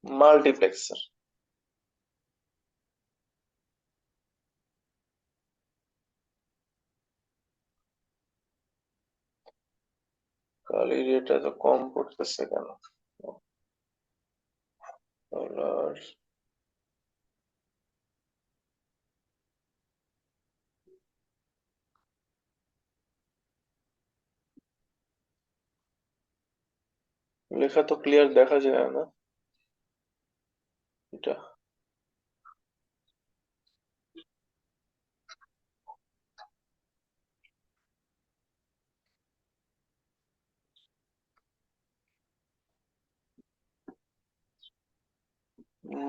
Multiplexer. কালির এটা তো কম পড়তেছে কেন? ডলার। লেখা তো ক্লিয়ার দেখা যায় না এটা।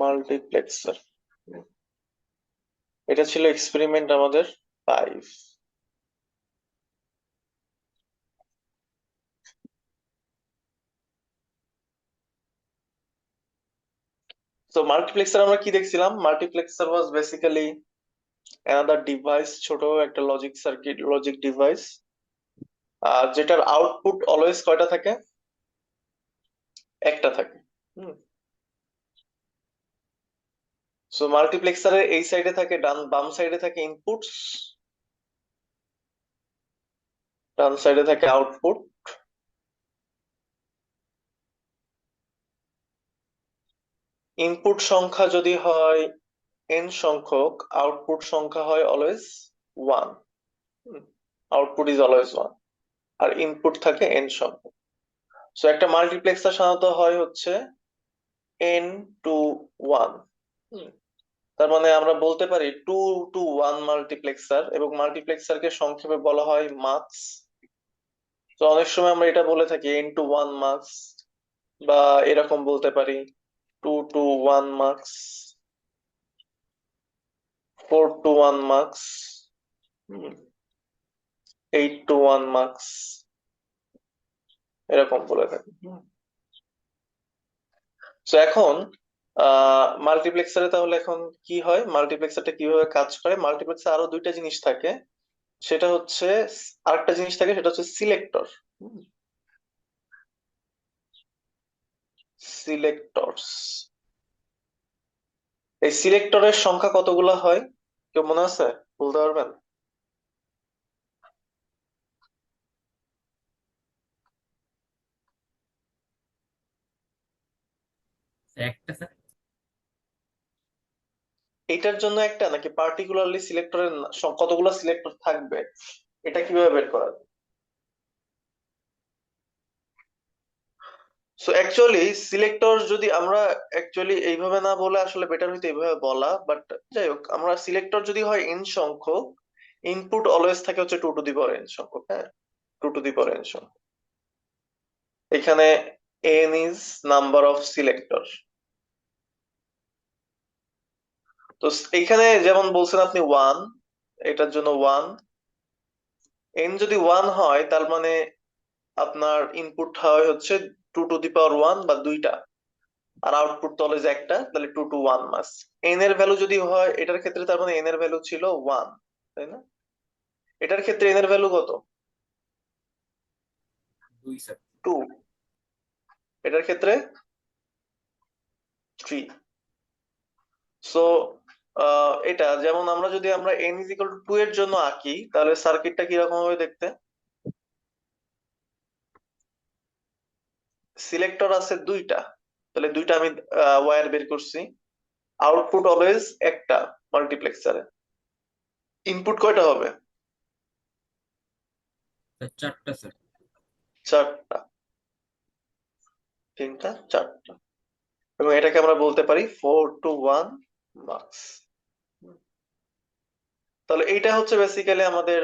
মাল্টিপ্লেক্সার, এটা ছিল এক্সপেরিমেন্ট আমাদের 5। তো মাল্টিপ্লেক্সার আমরা কি দেখছিলাম? মাল্টিপ্লেক্সার ওয়াজ বেসিক্যালি অ্যানাদার ডিভাইস, ছোট একটা লজিক সার্কিট, লজিক ডিভাইস, যেটার আউটপুট অলওয়েজ কয়টা থাকে? একটা থাকে। হুম। সো মাল্টিপ্লেক্সারের এই সাইডে থাকে, বাম সাইডে থাকে ইনপুটস, ডান সাইডে থাকে আউটপুট। ইনপুট সংখ্যা যদি হয় n সংখ্যক, আউটপুট সংখ্যা হয় অলওয়েজ 1। আউটপুট ইজ অলওয়েজ 1, আর ইনপুট থাকে n সংখ্যক। সো একটা মাল্টিপ্লেক্সার সাধারণত হয় হচ্ছে n টু 1। তার মানে আমরা বলতে পারি 2 টু 1 মাল্টিপ্লেক্সার, এবং মাল্টিপ্লেক্সারকে সংক্ষেপে বলা হয় মাক্স। তো অনেক সময় আমরা এটা বলে থাকি n টু 1 মাক্স, বা এরকম বলতে পারি 2 টু 1 মাক্স, 4 টু 1 মাক্স, 8 টু 1 মাক্স, এরকম বলে থাকি। তো এখন মাল্টিপ্লেক্সারে তাহলে এখন কি হয়, মাল্টিপ্লেক্সারটা কিভাবে কাজ করে? মাল্টিপ্লেক্সার আরো দুইটা জিনিস থাকে, সেটা হচ্ছে, আরেকটা জিনিস থাকে সেটা হচ্ছে সিলেক্টর। সিলেক্টরস। এই সিলেক্টরের সংখ্যা কতগুলো হয়, কেউ মনে আছে? বলতে পারবেন? একটা স্যার। এটার জন্য একটা, নাকি পার্টিকুলারলি সিলেক্টরের কতগুলো সিলেক্টর থাকবে এটা কিভাবে বের করা যায়? সো অ্যাকচুয়ালি সিলেক্টর যদি আমরা অ্যাকচুয়ালি এইভাবে না বলে আসলে বেটার হইতো এইভাবে বলা, বাট যাই হোক, আমরা সিলেক্টর যদি হয় n সংখ্যক, ইনপুট অলওয়েজ থাকে হচ্ছে 2 টু দি পাওয়ার n সংখ্যক। হ্যাঁ, 2 টু দি পাওয়ার n সংখ্যক। এখানে n is number of selector. তো এইখানে যেমন বলছেন আপনি 1, এটার জন্য 1। n যদি 1 হয় তার মানে আপনার ইনপুট হয় হচ্ছে 2 টু দি পাওয়ার 1 বা দুইটা, আর আউটপুট তো অলওয়েজ একটা, তাহলে 2 টু 1 মাস। n এর ভ্যালু যদি হয় এটার ক্ষেত্রে, তার মানে n এর ভ্যালু ছিল 1, তাই না? এটার ক্ষেত্রে n এর ভ্যালু কত? 2 স্যার। 2। এটার ক্ষেত্রে 3। সো এটা যেমন আমরা যদি আমরা n ইজ ইকুয়াল টু 2 এর জন্য আঁকি, তাহলে সার্কিটটা কিরকম হবে দেখতে? সিলেক্টর আছে দুইটা, তাহলে দুইটা আমি ওয়্যার বের করছি। আউটপুট অলওয়েজ একটা মাল্টিপ্লেক্সারে। ইনপুট কয়টা হবে? স্যার 4টা স্যার। চারটা। তিনটা, চারটা। এবং এটাকে আমরা বলতে পারি 4 টু 1 মার্কস। তাহলে এইটা হচ্ছে বেসিক্যালি আমাদের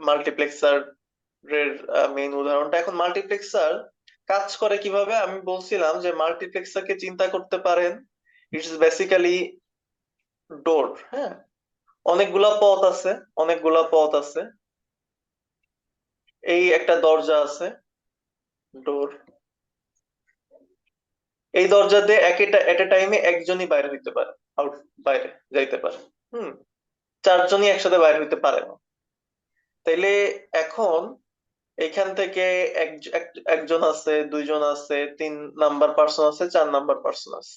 মাল্টিপ্লেক্সার এর মেইন উদাহরণটা। এখন মাল্টিপ্লেক্সার কাজ করে কিভাবে আমি বলছিলাম, যে মাল্টিপ্লেক্সারকে চিন্তা করতে পারেন, ইটস বেসিক্যালি ডোর। হ্যাঁ, অনেকগুলা পথ আছে, অনেকগুলা পথ আছে। এই একটা দরজা আছে, ডোর। এই দরজা দিয়ে এট এ টাইমে একজনই বাইরে হইতে পারে, আউট, বাইরে যাইতে পারে। হুম। চারজনই একসাথে বাইরে হইতে পারে না। তাইলে এখন এখান থেকে একজন আছে, দুইজন আছে, 3 নাম্বার পার্সন আছে, 4 নাম্বার পার্সন আছে।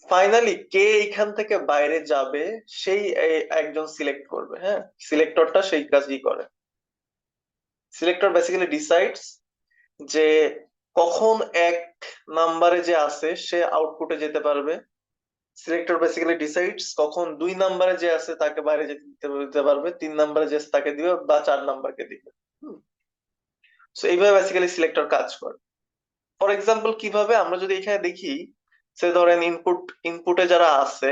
ফাইনালি কে এখান থেকে বাইরে যাবে সেই একজন সিলেক্ট করবে। হ্যাঁ, সিলেক্টরটা সেই কাজই করে। সিলেক্টর বেসিক্যালি ডিসাইডস যে কখন 1 নাম্বারে যে আছে সে আউটপুটে যেতে পারবে। সিলেক্টর বেসিক্যালি ডিসাইডস কখন 2 নাম্বারে যে আছে তাকে বাইরে যেতে দিতে পারবে, 3 নাম্বারে যে আছে তাকে দিবে বা 4 নাম্বারকে দিবে। সো এইভাবে বেসিক্যালি সিলেক্টর কাজ করে। ফর এক্সাম্পল কিভাবে, আমরা যদি এখানে দেখি, সে ধরেন ইনপুটে যারা আছে,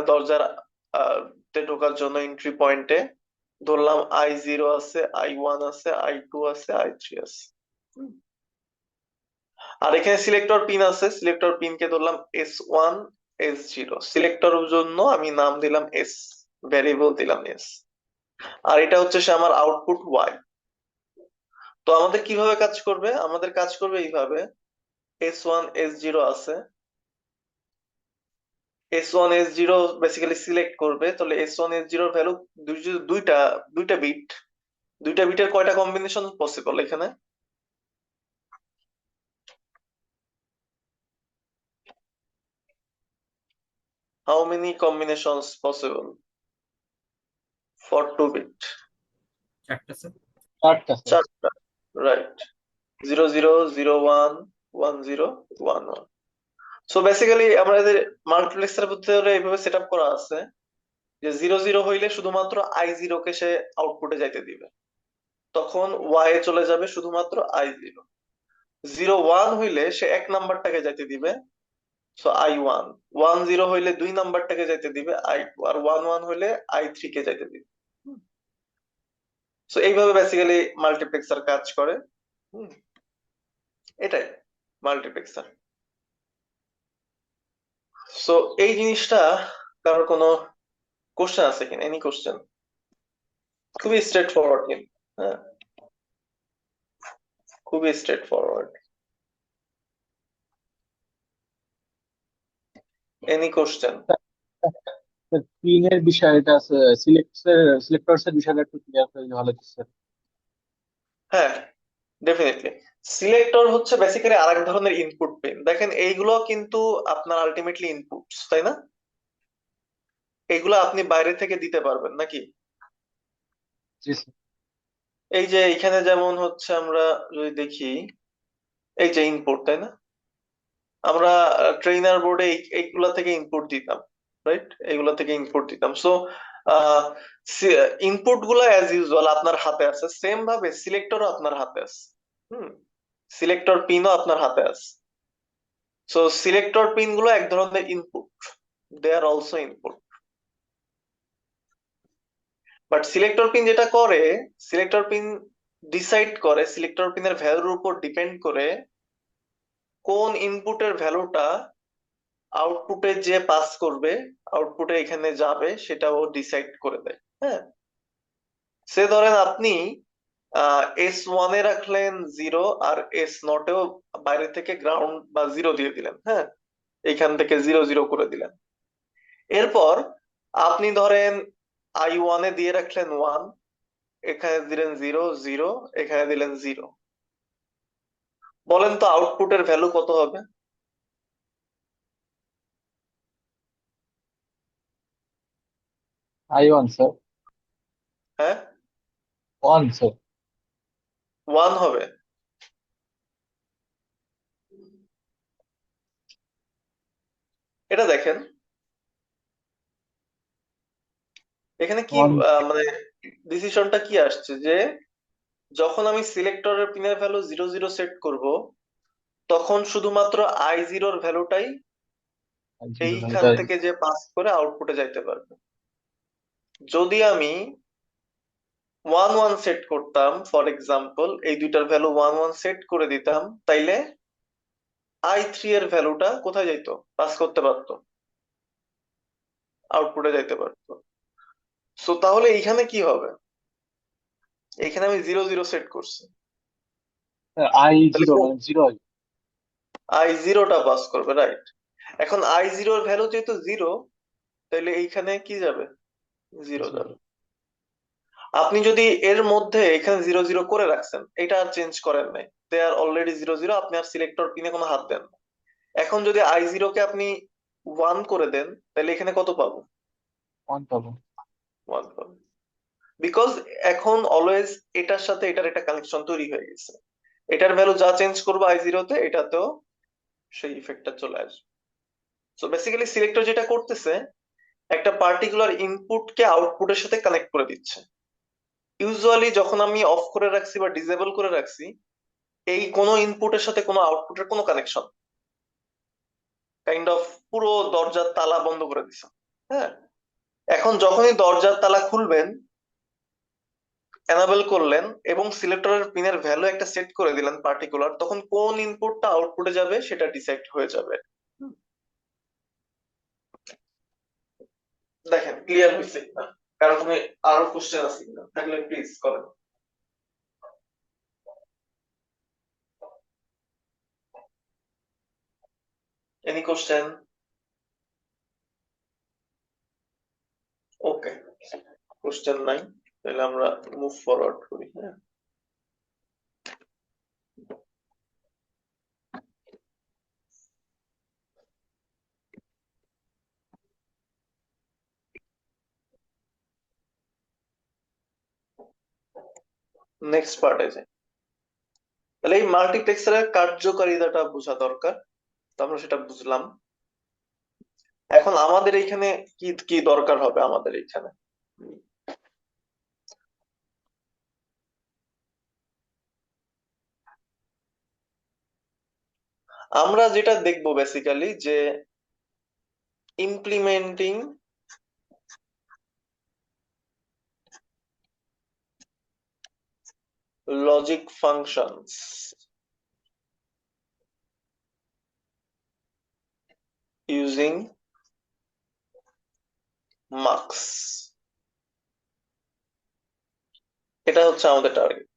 দরজার তে ঢোকার জন্য এন্ট্রি পয়েন্টে ধরলাম I0 আছে, I1 আছে, I2 আছে, I3 আছে। হুম। আর এখানে সিলেক্টর পিন আছে, সিলেক্টর পিনকে ধরলাম S1 S0। সিলেক্টর জন্য আমি নাম দিলাম S, ভ্যারিয়েবল দিলাম S। আর এটা হচ্ছে সে আমার আউটপুট Y। তো আমাদের কিভাবে কাজ করবে, আমাদের কাজ করবে এইভাবে। S1 S0 আছে, S1 S0 বেসিক্যালি সিলেক্ট করবে, তাহলে S1 S0 ভ্যালু দুইটা দুইটা বিট, দুইটা বিটের কয়টা কম্বিনেশন পসিবল এখানে? How many combinations possible for 2 bit? 4টা স্যার। 4টা স্যার। চারটা, রাইট। 00 01 10 11। সো বেসিক্যালি আমাদের মাল্টিপ্লেক্সার ভিতরে এইভাবে সেট আপ করা আছে যে 00 হইলে শুধুমাত্র I0 কে সে আউটপুটে যাইতে দিবে, তখন Y এ চলে যাবে শুধুমাত্র I0। 01 হইলে সে 1 নাম্বারটাকে যাইতে দিবে, সো I1। 10 হইলে 2 নাম্বারটাকে যাইতে দিবে I2, আর 11 হইলে I3 কে যাইতে দিবে। সো এইভাবে বেসিক্যালি মাল্টিপ্লেক্সার কাজ করে। হুম, এটাই মাল্টিপ্লেক্সার। সো এই জিনিসটা, কারোর কোনো কোশ্চেন আছে কিনা? Any question? খুবই স্ট্রেট ফরওয়ার্ড কিন্তু। হ্যাঁ, খুবই স্ট্রেট ফরওয়ার্ড। Any question? পিনের বিষয়টা আছে, সিলেক্টরস এর বিষয়টা একটু ক্লিয়ার করলে ভালো হতো স্যার। হ্যাঁ, ডেফিনেটলি। সিলেক্টর হচ্ছে বেসিক্যালি আরেক ধরনের ইনপুট পিন। দেখেন এইগুলো কিন্তু আপনার আলটিমেটলি ইনপুটস, তাই না? এগুলো আপনি বাইরে থেকে দিতে পারবেন নাকি? জি স্যার। এই যে এখানে যেমন হচ্ছে আমরা যদি দেখি, এই যে ইনপুট, তাই না? আমরা ট্রেইনার বোর্ডে এইগুলা থেকে ইনপুট দিতাম, রাইট? এইগুলা থেকে ইনপুট দিতাম। সো ইনপুট গুলা অ্যাজ ইউজুয়াল আপনার হাতে আছে, সেম ভাবে সিলেক্টরও আপনার হাতে আছে। হুম, সিলেক্টর পিনও আপনার হাতে আছে। সো সিলেক্টর পিন গুলো এক ধরনের input, they are also input. But selector pin যেটা করে, সিলেক্টর পিন ডিসাইড করে, সিলেক্টর পিনের ভ্যালুর উপর ডিপেন্ড করে কোন ইনপুটের ভ্যালুটা আউটপুটে যে পাস করবে, আউটপুটে এখানে যাবে, সেটা ও ডিসাইড করে দেয়। হ্যাঁ, সে ধরেন আপনি S1 এ রাখলেন 0, আর S0 এও বাইরে থেকে গ্রাউন্ড বা 0 দিয়ে দিলেন। হ্যাঁ, এখান থেকে 0 0 করে দিলেন। এরপর আপনি ধরেন I1 এ দিয়ে রাখলেন 1, এখানে দিলেন 0 0, এখানে দিলেন 0। বলেন তো আউটপুটের ভ্যালু কত হবে? I1 sir. হ্যাঁ, 1 স্যার। 1 হবে। এটা দেখেন এখানে কি 1 মানে ডিসিশনটা কি আসছে, যে যখন আমি সিলেক্টরের পিনের ভ্যালু 0 0 সেট করব, তখন শুধুমাত্র I0 এর ভ্যালুটাই এইখান ভ্যালুটাই। থেকে যে পাস করে আউটপুটে যাইতে পারবে। যদি আমি 1 1 সেট করতাম, ফর এক্সাম্পল এই দুইটার ভ্যালু 1 1 সেট করে দিতাম, তাইলে I3 এর ভ্যালুটা কোথায় যাইতো? পাস করতে পারতো, আউটপুটে যাইতে পারতো। সো তাহলে এইখানে কি হবে? এইখানে আমি 0 0 সেট করছি, তাহলে I0 মানে 0। I0 টা পাস করবে, রাইট? এখন I0 এর ভ্যালু যেহেতু 0, তাহলে এইখানে কি যাবে? 0 যাবে। আপনি যদি এর মধ্যে এখানে 0 0 করে রাখছেন, এটা আর চেঞ্জ করেন নাই, দে আর অলরেডি 0 0, আপনি আর সিলেক্টর পিনে কোনো হাত দেন না। এখন যদি I0 কে আপনি 1 করে দেন, তাহলে এখানে কত পাবো? 1 পাবো। 1 পাবো, বিকজ এখন অলওয়েজ এটার সাথে এটার একটা কানেকশন তৈরি হয়ে গেছে। এটার ভ্যালু যা চেঞ্জ করবো I0 তে, এটাতেও সেই ইফেক্টটা চলে আসবে। সো বেসিক্যালি সিলেক্টর যেটা করতেছে, একটা পার্টিকুলার ইনপুটকে আউটপুটের সাথে কানেক্ট করে দিচ্ছে। ইউজুয়ালি যখন আমি অফ করে রাখছি বা ডিসেবল করে রাখছি, এই কোনো ইনপুটের সাথে কোনো আউটপুটের কোনো কানেকশন, কাইন্ড অফ পুরো দরজার তালা বন্ধ করে দিছে। হ্যাঁ, এখন যখনই দরজার তালা খুলবেন, এনাবেল করলেন এবং সিলেক্টরের পিনের ভ্যালু একটা সেট করে দিলেন পার্টিকুলার, তখন কোন ইনপুটটা আউটপুটে যাবে সেটা ডিসাইড হয়ে যাবে। হুম, দেখেন ক্লিয়ার হয়েছে কিনা, কারণ তুমি আরো কোশ্চেন আছে কিনা, থাকলে প্লিজ করেন। Any question? ওকে, কোশ্চেন নাই, তাহলে আমরা মুভ ফরওয়ার্ড করি। হ্যাঁ, নেক্সট পার্টে যাই। তাহলে এই মাল্টিপ্লেক্সারের কার্যকারিতাটা বোঝা দরকার, তো আমরা সেটা বুঝলাম। এখন আমাদের এইখানে কি কি দরকার হবে আমাদের এইখানে? আমরা যেটা দেখবো বেসিক্যালি যে implementing logic functions using marks, এটা হচ্ছে আমাদের টার্গেট।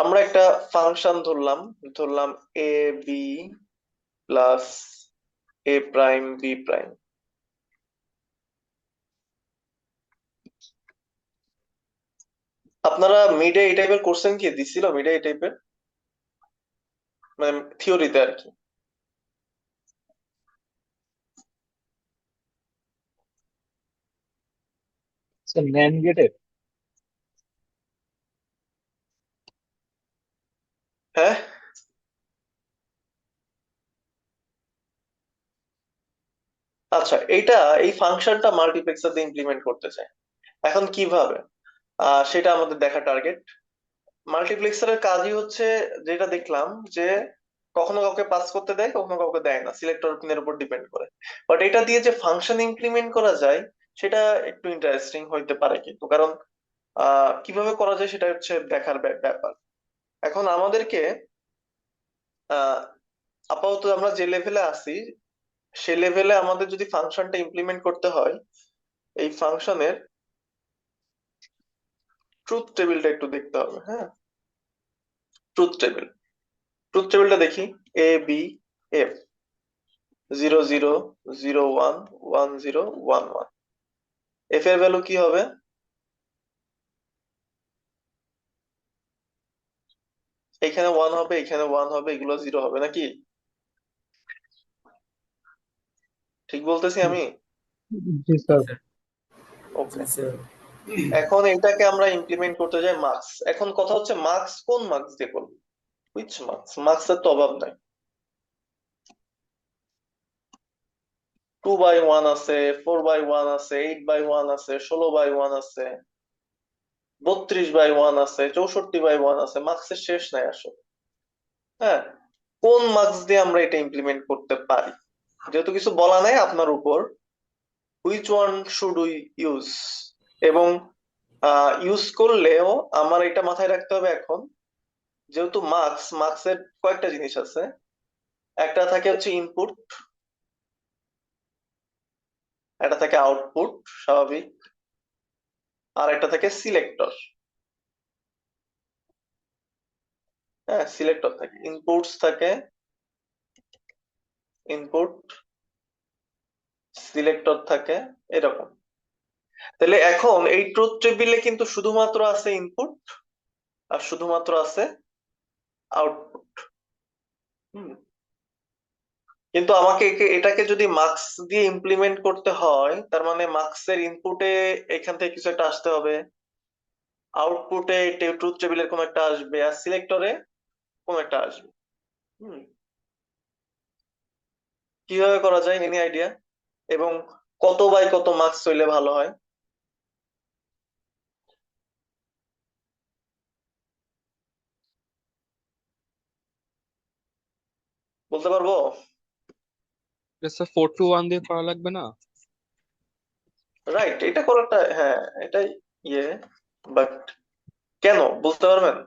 আমরা একটা ফাংশন ধরলাম, ধরলাম এ বি প্লাস এ প্রাইম বি প্রাইম। আপনারা মিডে এই টাইপের কোশ্চেন কি দিছিল? মিডে এই টাইপের, মানে থিওরিতে আর কি। স্যার ন্যান্ড গেটের। হ্যাঁ, আচ্ছা, এই ফাংশনটা মাল্টিপ্লেক্সার দিয়ে ইমপ্লিমেন্ট করতে চাই। এখন কিভাবে, সেটা আমাদের দেখা টার্গেট। মাল্টিপ্লেক্সারের কাজই হচ্ছে, যেটা দেখলাম, যে কখনো কাউকে পাস করতে দেয়, কখনো কাউকে দেয় না, সিলেক্টর পিনের উপর ডিপেন্ড করে। বাট এটা দিয়ে যে ফাংশন ইমপ্লিমেন্ট করা যায়, সেটা একটু ইন্টারেস্টিং হইতে পারে কিন্তু, কারণ কিভাবে করা যায় সেটা হচ্ছে দেখার ব্যাপার। এখন আমাদেরকে আহ আপাতত আমরা যে লেভেলে আছি, সে লেভেলে আমাদের যদি ফাংশনটা ইমপ্লিমেন্ট করতে হয়, এই ফাংশনের ট্রুথ টেবিলটা একটু দেখতে হবে। হ্যাঁ, ট্রুথ টেবিলটা দেখি। এ বি এফ 0 0 0 1 1 0 1 1, এফ এর ভ্যালু কি হবে? এখানে 1 হবে, এখানে 1 হবে, এগুলো 0 হবে নাকি? ঠিক বলতেছি আমি? জি স্যার। স্যার। জি ওকে, স্যার। এখন এটাকে আমরা ইমপ্লিমেন্ট করতে যাই মার্কস। এখন কথা হচ্ছে মার্কস কোন মার্কস দিয়ে করবো? Which marks? মার্কস এর তো অভাব নাই। 2/1 আছে, 4/1 আছে, 8/1 আছে, 16/1 আছে, 32/1 আছে, 64/1 আছে, মার্কসের শেষ নাই আসলে। হ্যাঁ, কোন মার্কস দিয়ে আমরা এটা ইমপ্লিমেন্ট করতে পারি? যেহেতু কিছু বলা নাই, আপনার উপর, which one should we use. এবং ইউজ করলেও আমার এটা মাথায় রাখতে হবে এখন, যেহেতু মার্কসের কয়েকটা জিনিস আছে। একটা থাকে হচ্ছে ইনপুট, একটা থাকে আউটপুট, স্বাভাবিক, আর একটা থাকে সিলেক্টর। হ্যাঁ, সিলেক্টর থাকে, ইনপুটস থাকে, ইনপুট, সিলেক্টর থাকে, এরকম। তাহলে এখন এই ট্রুথ টেবিলে কিন্তু শুধুমাত্র আছে ইনপুট আর শুধুমাত্র আছে আউটপুট। কিন্তু আমাকে এটাকে যদি মার্কস দিয়ে ইমপ্লিমেন্ট করতে হয়, তার মানে মার্কসের ইনপুটে এখান থেকে কিছু একটা আসতে হবে, আউটপুটে ট্রুথ টেবিলের কোন একটা আসবে, আর সিলেক্টরে কোন একটা আসবে। হুম কিভাবে করা যায়, এনি আইডিয়া? এবং কত বাই কত মার্কস হইলে ভালো হয় বলতে পারবো? স্যার 4 to 1 দিয়ে করা লাগবে না? রাইট, এটা করাটা, হ্যাঁ এটাই ইয়ে, বাট কেন বুঝতে পারবেন?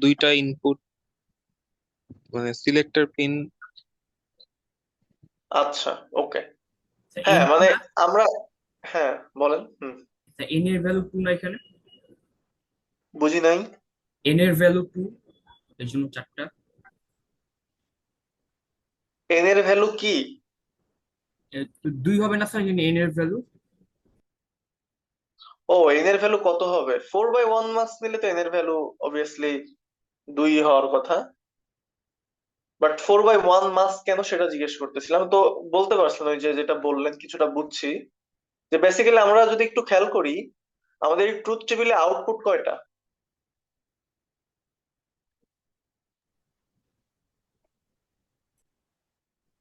দুইটা ইনপুট মানে সিলেক্টর পিন। আচ্ছা, ওকে, স্যার হ্যাঁ এন মানে না, আমরা, হ্যাঁ বলেন। স্যার এন এর ভ্যালু 2 না এখানে? বুঝি নাই। এন এর ভ্যালু 2, এর জন্য 4টা। এন এর ভ্যালু কি? 2 হবে না স্যার এখানে এন এর ভ্যালু? ও, এন এর ভ্যালু কত হবে? 4/1 মার্কস নিলে তো এন এর ভ্যালু অবভিয়াসলি 2 হওয়ার কথা, বাট 4/1 মার্কস কেন সেটা জিজ্ঞেস করতেছিলাম। তো বলতে পারছিলাম ওই যে যেটা বললেন কিছুটা বুঝছি, যে বেসিক্যালি আমরা যদি একটু খেয়াল করি, আমাদের এই ট্রুথ টেবিলে আউটপুট কয়টা?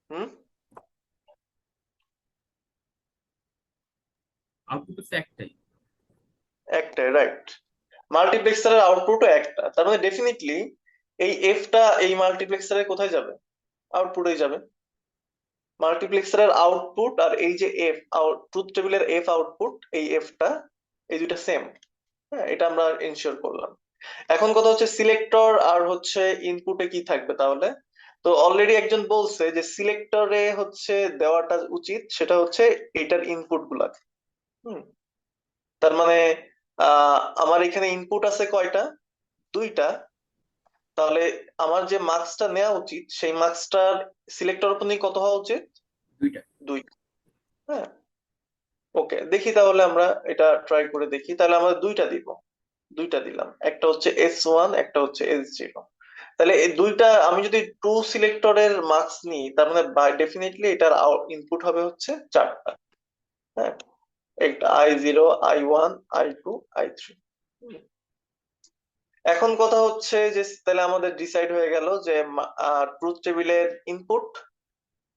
হুম আউটপুট হচ্ছে একটাই। একটাই, রাইট। মাল্টিপ্লেক্সারের আউটপুটও একটা, তার মানে ডেফিনেটলি এই এফটা এই মাল্টিপ্লেক্সারের কোথায় যাবে? আউটপুটেই যাবে। মাল্টিপ্লেক্সারের আউটপুট আর এই যে এফ ট্রুথ টেবিলের এফ আউটপুট, এই এফটা, এই দুইটা সেম। হ্যাঁ, এটা আমরা এনশিওর করলাম। এখন কথা হচ্ছে সিলেক্টর আর হচ্ছে ইনপুটে কি থাকবে তাহলে? তো অলরেডি একজন বলছে যে সিলেক্টরে হচ্ছে দেওয়াটা উচিত, সেটা হচ্ছে এটার ইনপুট গুলা। হুম তার মানে আমার এখানে ইনপুট আছে কয়টা? 2টা। তাহলে আমার যে মার্কসটা নেওয়া উচিত, সেই মার্কসটার সিলেক্টর উপর কত হওয়া উচিত? 2টা। 2। হ্যাঁ, ওকে, দেখি তাহলে আমরা এটা ট্রাই করে দেখি। তাহলে আমরা 2টা দিব, 2টা দিলাম, একটা হচ্ছে S1, একটা হচ্ছে S0। তাহলে এই দুইটা আমি যদি টু সিলেক্টরের মার্কস নিই, তার মানে বাই ডেফিনেটলি এটার ইনপুট হবে হচ্ছে 4টা। হ্যাঁ, একটা I0, I1, I2, I3। এখন কথা হচ্ছে যে তাহলে আমাদের ডিসাইড হয়ে গেল যে ট্রুথ টেবিলের ইনপুট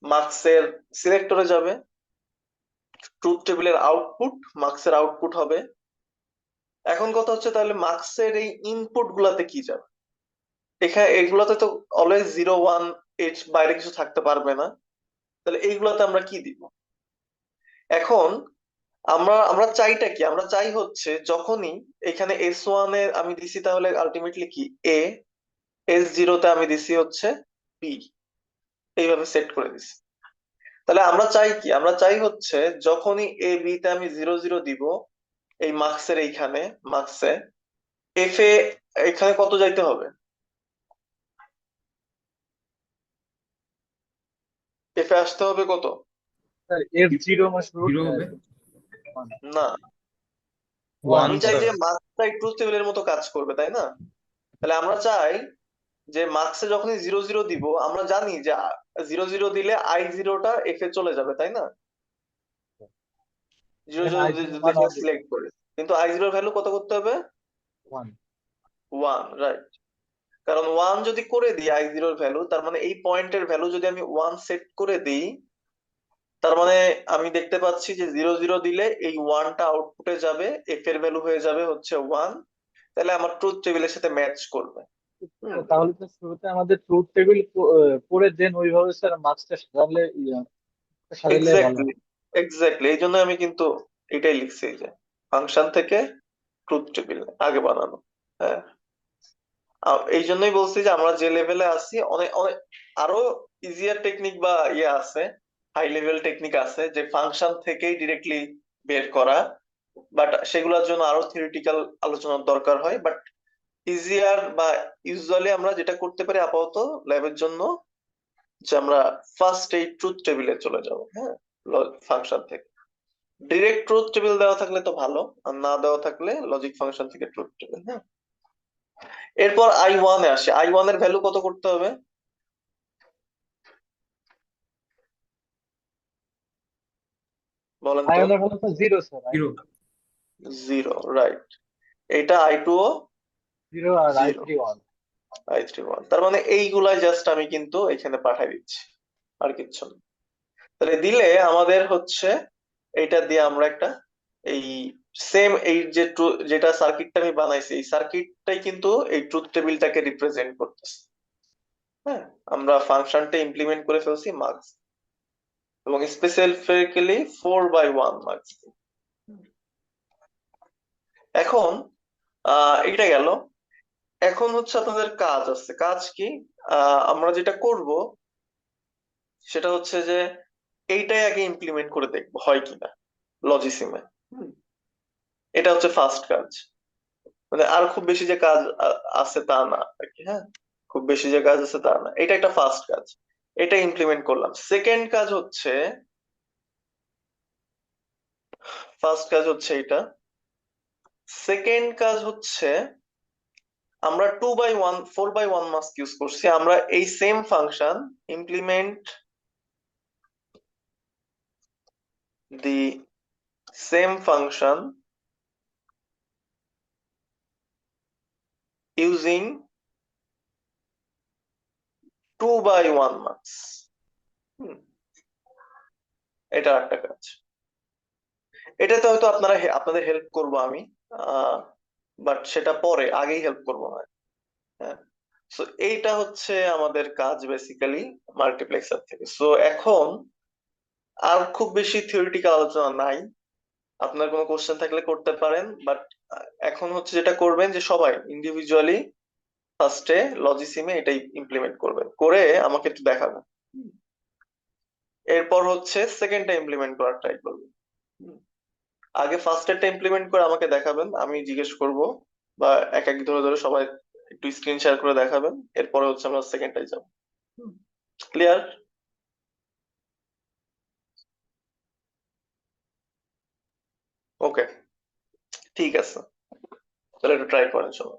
মার্কসের সিলেক্টরে যাবে, ট্রুথ টেবিলের আউটপুট মার্কসের আউটপুট হবে। এখন কথা হচ্ছে তাহলে মার্কসের এই ইনপুট গুলাতে কি যাবে? এখানে এগুলাতে তো অলওয়েজ 0, 1 এর বাইরে কিছু থাকতে পারবে না। তাহলে এইগুলাতে আমরা কি দিব? এখন আমরা আমরা চাইটা কি? আমরা চাই হচ্ছে যখনই এখানে S1 এ আমি দিছি তাহলে আলটিমেটলি কি এ, S0 তে আমি দিছি হচ্ছে বি, এইভাবে সেট করে দিছি। তাহলে আমরা চাই কি? আমরা চাই হচ্ছে যখনই এ বি তে আমি 0, 0 দিব, এই মার্কসের এইখানে মার্কসে এফ এ এখানে কত যাইতে হবে? এফ এ আসতে হবে কত? স্যার F0 আমার শুরু 0 হবে। না, আমি 1 চাই স্যার। যে মার্কসটা ট্রুথ টেবিলের মতো কাজ করবে, তাই না? তাহলে আমরা চাই যে মার্কসে যখনই 0, 0 দিব, আমরা জানি যে 0, 0 দিলে I0টা এফ এ চলে যাবে, তাই না? 0, এখানে 0 I0 যদি মান আমরা হবে সিলেক্ট করি, কিন্তু I0 ভ্যালু কত করতে হবে? 1। 1, রাইট। কারণ 1 যদি করে দিই I0 ভ্যালু, তার মানে এই পয়েন্টের ভ্যালু যদি আমি 1 সেট করে দিই, তার মানে আমি দেখতে পাচ্ছি যে 0, 0 দিলে এই 1টা আউটপুটে যাবে, এফ এর ভ্যালু হয়ে যাবে হচ্ছে 1। তাহলে আমার ট্রুথ টেবিলের সাথে ম্যাচ করবে। তাহলে তো শুরুতে আমাদের ট্রুথ টেবিল করে দেন ওইভাবে স্যার মার্কসটা সাজালে ভালো এক্স্যাক্টলি, হয়। এক্স্যাক্টলি, এই জন্য আমি কিন্তু এটাই লিখছি যে ফাংশন থেকে ট্রুথ টেবিল আগে বানানো। হ্যাঁ, এই জন্যই বলছি যে আমরা যে লেভেলে আছি, অনেক অনেক আরো ইজিয়ার টেকনিক বা ইয়ে আছে, হাই লেভেল টেকনিক আছে যে ফাংশন থেকেই ডিরেক্টলি বের করা, বাট সেগুলোর জন্য আরো থিওরিটিক্যাল আলোচনার দরকার হয়। বাট ইজিয়ার বা ইউজুয়ালি আমরা যেটা করতে পারি আপাতত ল্যাবের জন্য, যে আমরা ফার্স্ট এই ট্রুথ টেবিলে চলে যাব। হ্যাঁ, ফাংশন থেকে। ডিরেক্ট ট্রুথ টেবিল দেওয়া থাকলে তো ভালো, আর না দেওয়া থাকলে লজিক ফাংশন থেকে ট্রুথ টেবিল। হ্যাঁ, এরপর I1 এ আসে। I1 এর ভ্যালু কত করতে হবে বলেন তো? আয়নের ভ্যালু তো 0 স্যার, 0। 0, রাইট। এটা I2 ও 0 আর 0, I3 1। I3 1। তার মানে এইগুলাই জাস্ট আমি কিন্তু এখানে পাঠাই দিচ্ছি, আর কিচ্ছু না। তাহলে দিলে আমাদের হচ্ছে এইটা দিয়ে আমরা একটা এই সেম এই যে যেটা সার্কিটটা আমি বানাইছি, এই সার্কিটটাই কিন্তু এই ট্রুথ টেবিলটাকে রিপ্রেজেন্ট করতেছে। হ্যাঁ, আমরা ফাংশনটা ইমপ্লিমেন্ট করে ফেলছি মার্কস, এবং স্পেসিফিক্যালি 4/1 মার্কস। এখন এটা গেল। এখন হচ্ছে আপনাদের কাজ আছে। কাজ কি? আমরা যেটা করব সেটা হচ্ছে যে এইটাই আগে ইমপ্লিমেন্ট করে দেখবো হয় কিনা লজিসিমে। এটা হচ্ছে ফার্স্ট কাজ। মানে আর খুব বেশি যে কাজ আছে তা না আর কি। হ্যাঁ, খুব বেশি যে কাজ আছে তা না, এটা একটা ফার্স্ট কাজ। এটা ইমপ্লিমেন্ট করলাম। সেকেন্ড কাজ হচ্ছে, ফার্স্ট কাজ হচ্ছে এটা, সেকেন্ড কাজ হচ্ছে আমরা 2/1 4/1 মাস্ক ইউজ করছি। আমরা এই same function implement the same function using 2/1 marks. এটা একটা কাজ। এটাতে হয়তো আপনাদের হেল্প করব আমি, বাট সেটা পরে, আগেই হেল্প করবো না। হ্যাঁ, সো এইটা হচ্ছে আমাদের কাজ বেসিক্যালি মাল্টিপ্লেক্সার থেকে। সো এখন আর খুব বেশি থিওরিটিক্যাল আলোচনা নাই। আপনার কোনো কোশ্চেন থাকলে করতে পারেন, বাট এখন হচ্ছে যেটা করবেন যে সবাই ইন্ডিভিজুয়ালি ফার্স্টে লজিসিমে এটাই ইমপ্লিমেন্ট করবেন, করে আমাকে একটু দেখাবেন। এরপর হচ্ছে সেকেন্ডটা ইমপ্লিমেন্ট করার ট্রাই করবেন। আগে ফার্স্টেরটা ইমপ্লিমেন্ট করে আমাকে দেখাবেন, আমি জিজ্ঞেস করব, বা এক এক ধরে ধরে সবাই একটু স্ক্রিন শেয়ার করে দেখাবেন। এরপরে হচ্ছে আমরা সেকেন্ডটাই যাব। ক্লিয়ার? ওকে, ঠিক আছে, তাহলে একটু ট্রাই করেন সবাই।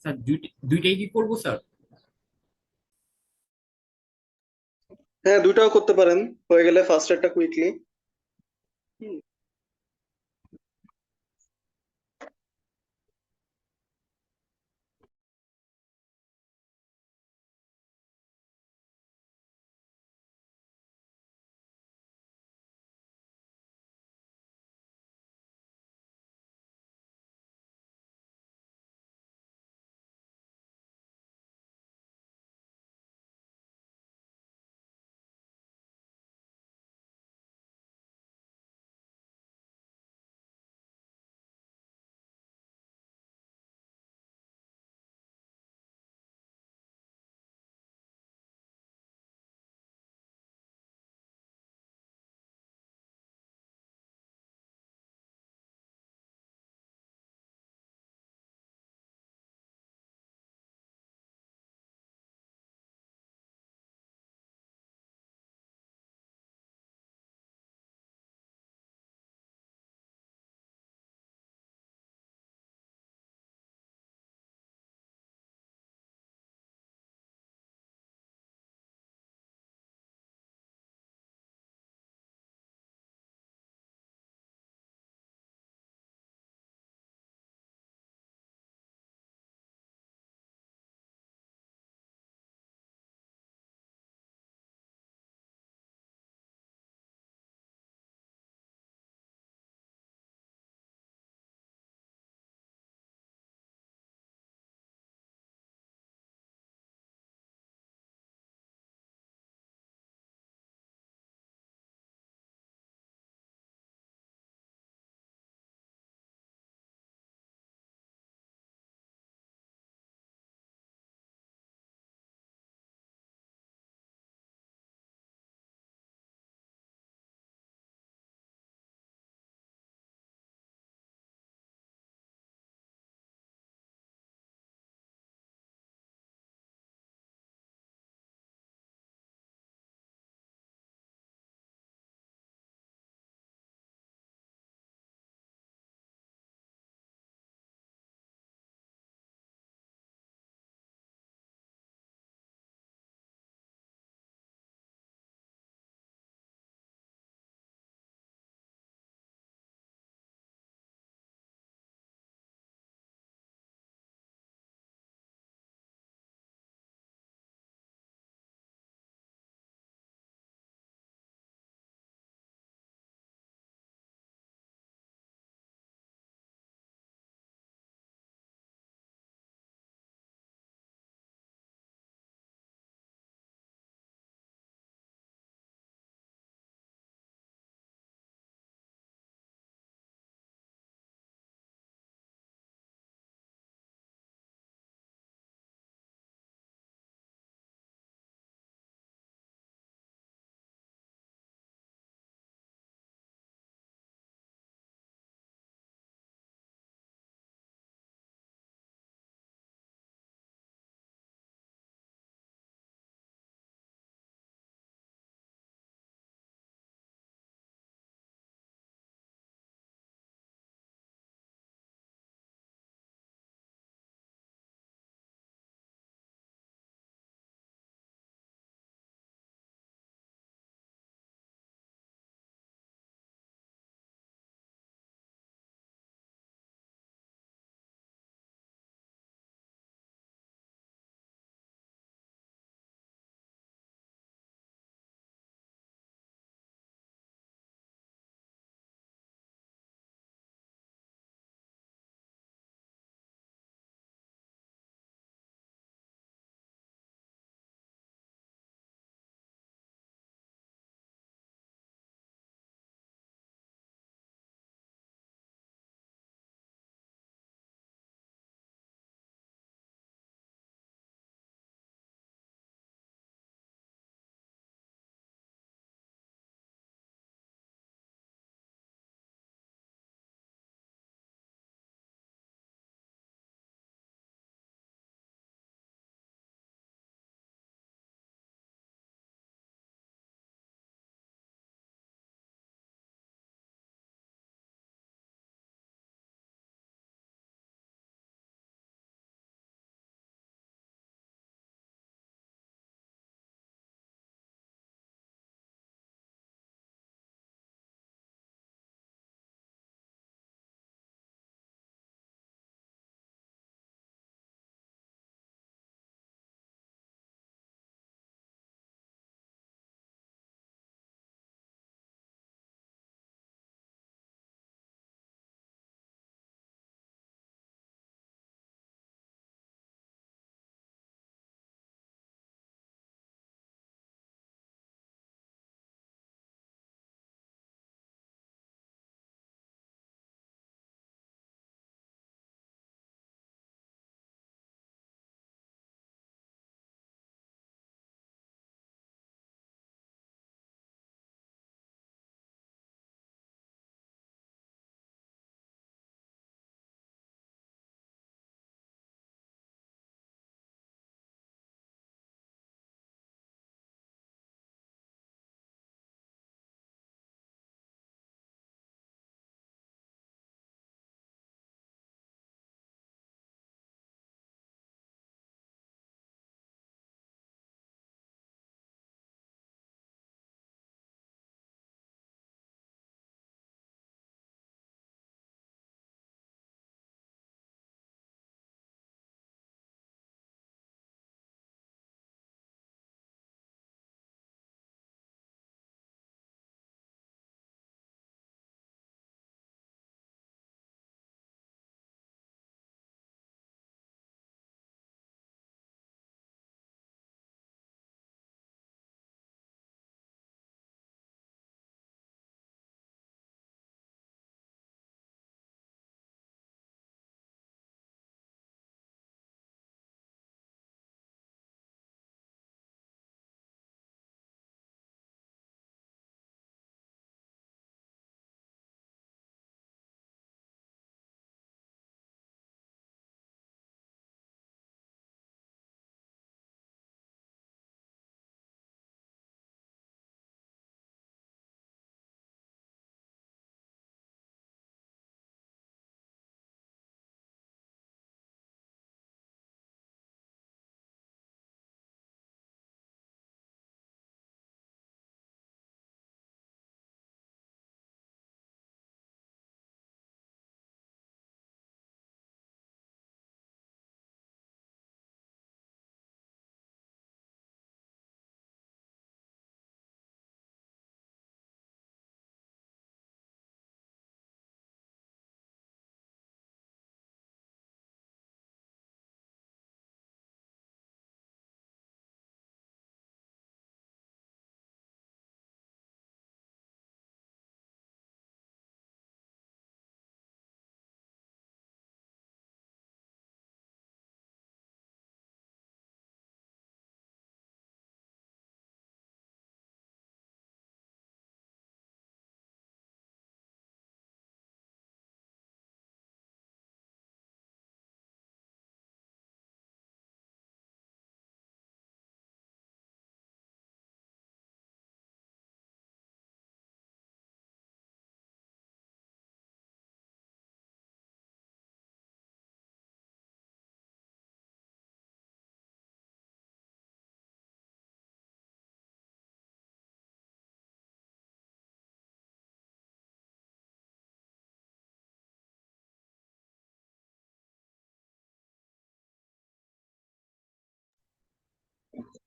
স্যার দুইটাই কি করবো স্যার? হ্যাঁ, দুইটাও করতে পারেন, হয়ে গেলে ফার্স্ট এরটা কুইকলি।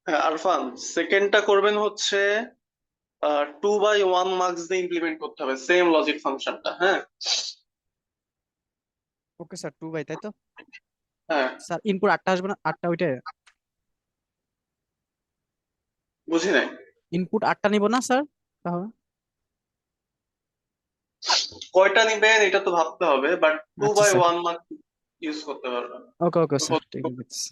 হ্যাঁ আরফান, সেকেন্ডটা করবেন হচ্ছে 2/1 মার্কস দিয়ে ইমপ্লিমেন্ট করতে হবে সেম লজিক ফাংশনটা। হ্যাঁ ওকে স্যার 2 বাই, তাই তো? হ্যাঁ, স্যার ইনপুট 8টা আসবে না? 8টা ওইটা বুঝি নাই। ইনপুট 8টা নিব না স্যার তাহলে? কয়টা নিবেন এটা তো ভাবতে হবে, বাট টু আচ্ছা bye sir, one marks use করতে পারবেন। ওকে ওকে স্যার, ঠিক আছে।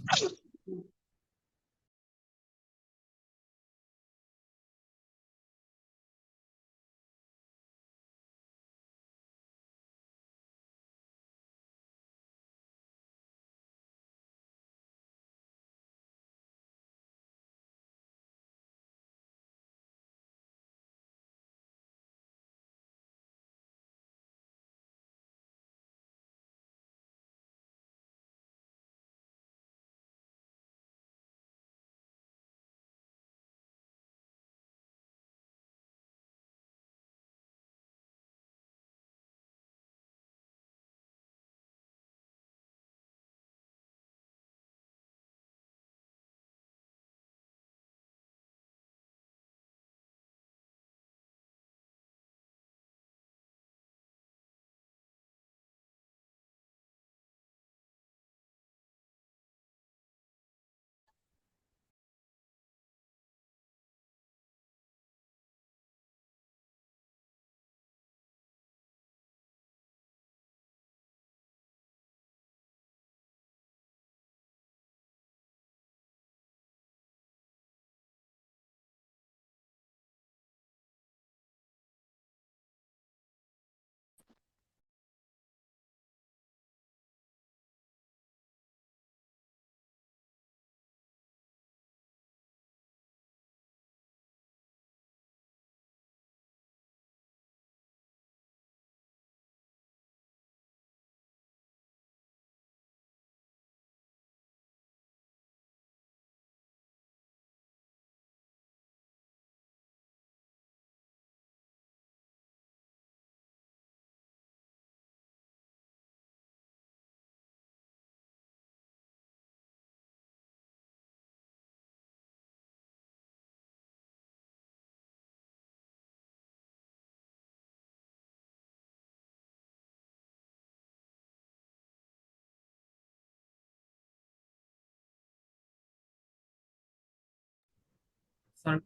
স্যার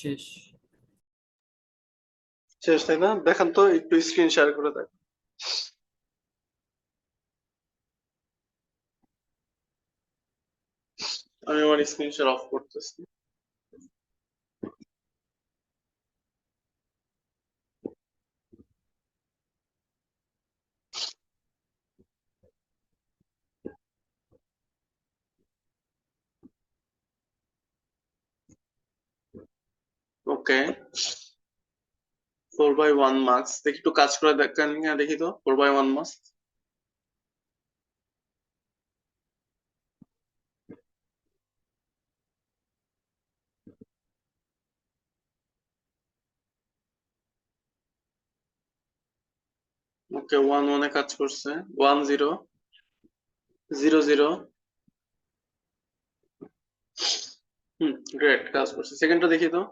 শেষ। শেষ তাই না? দেখেন তো একটু স্ক্রিন শেয়ার করে দেখ। আমি আমার স্ক্রিন শেয়ার অফ করতেছি। ওকে, 4/1 মার্কস দেখি একটু কাজ করে দেখেন। হ্যাঁ দেখি তো 4/1 মার্কস। ওকে, 1/1 কাজ করছে। 1/0 0/0। গ্রেট কাজ করছে। সেকেন্ডটা দেখি তো।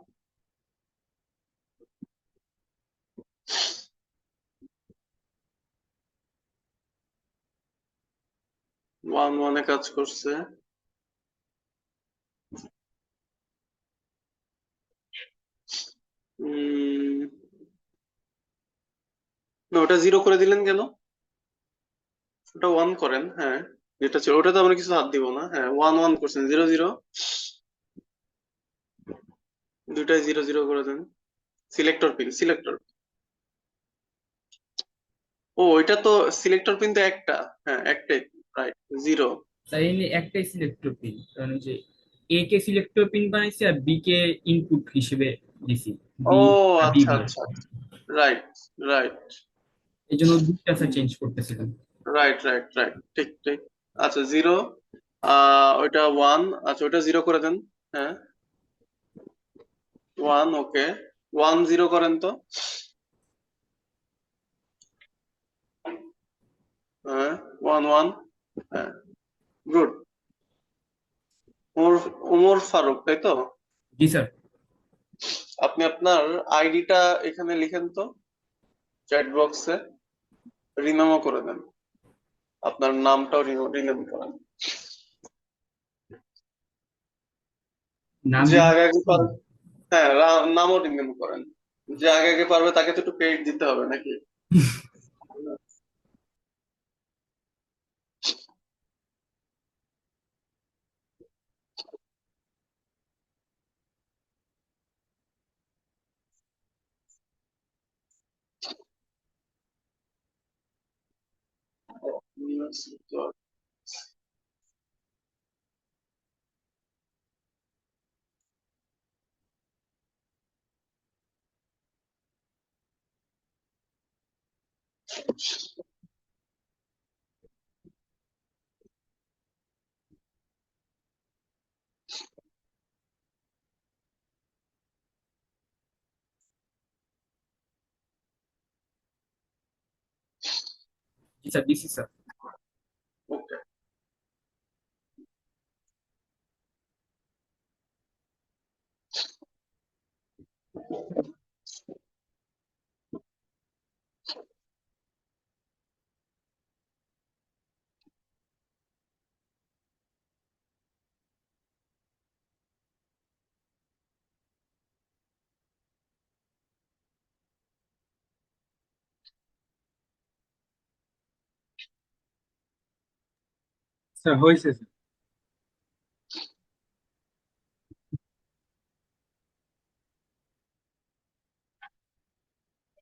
1/1 কাজ করছে। উম, না ওটা 0 করে দিলেন কেন? ওটা 1 করেন। হ্যাঁ যেটা ছিল ওটা তো আমরা কিছু হাত দিব না। হ্যাঁ 1/1 করছেন। 0/0 দুইটাই 0/0 করে দেন। Selector pin, selector. ও এটা তো সিলেক্টর পিন তো একটা। হ্যাঁ একটাই, রাইট। 0। স্যার এনে একটাই সিলেক্টর পিন, কারণ যে এ কে সিলেক্টর পিন বানাইছি আর বি কে ইনপুট হিসেবে দিছি। ও বি বি আচ্ছা ঘর, আচ্ছা, রাইট রাইট এই জন্য দুইটা স্যার চেঞ্জ করতেছিলাম। রাইট রাইট রাইট, ঠিক ঠিক। আচ্ছা 0, ওইটা 1। আচ্ছা ওইটা 0 করে দেন। হ্যাঁ 1, ওকে। 1/0 করেন তো। হ্যাঁ 1/1। হ্যাঁ গুড। উমর উমর ফারুক, তাই তো? জি স্যার। আপনি আপনার আইডিটা এখানে লিখেন তো, চ্যাট বক্সে রিনেমও করে দেন, আপনার নামটাও রিনেম করেন। নাম যে রিনেম আগে আগে করতে পারবে, হবে? হ্যাঁ নামও রিনেম করেন। যে আগে আগে পারবে তাকে তো একটু ক্রেডিট দিতে হবে নাকি? জি স্যার, দিছি স্যার। ওকে। স্যার হয়েছে স্যার।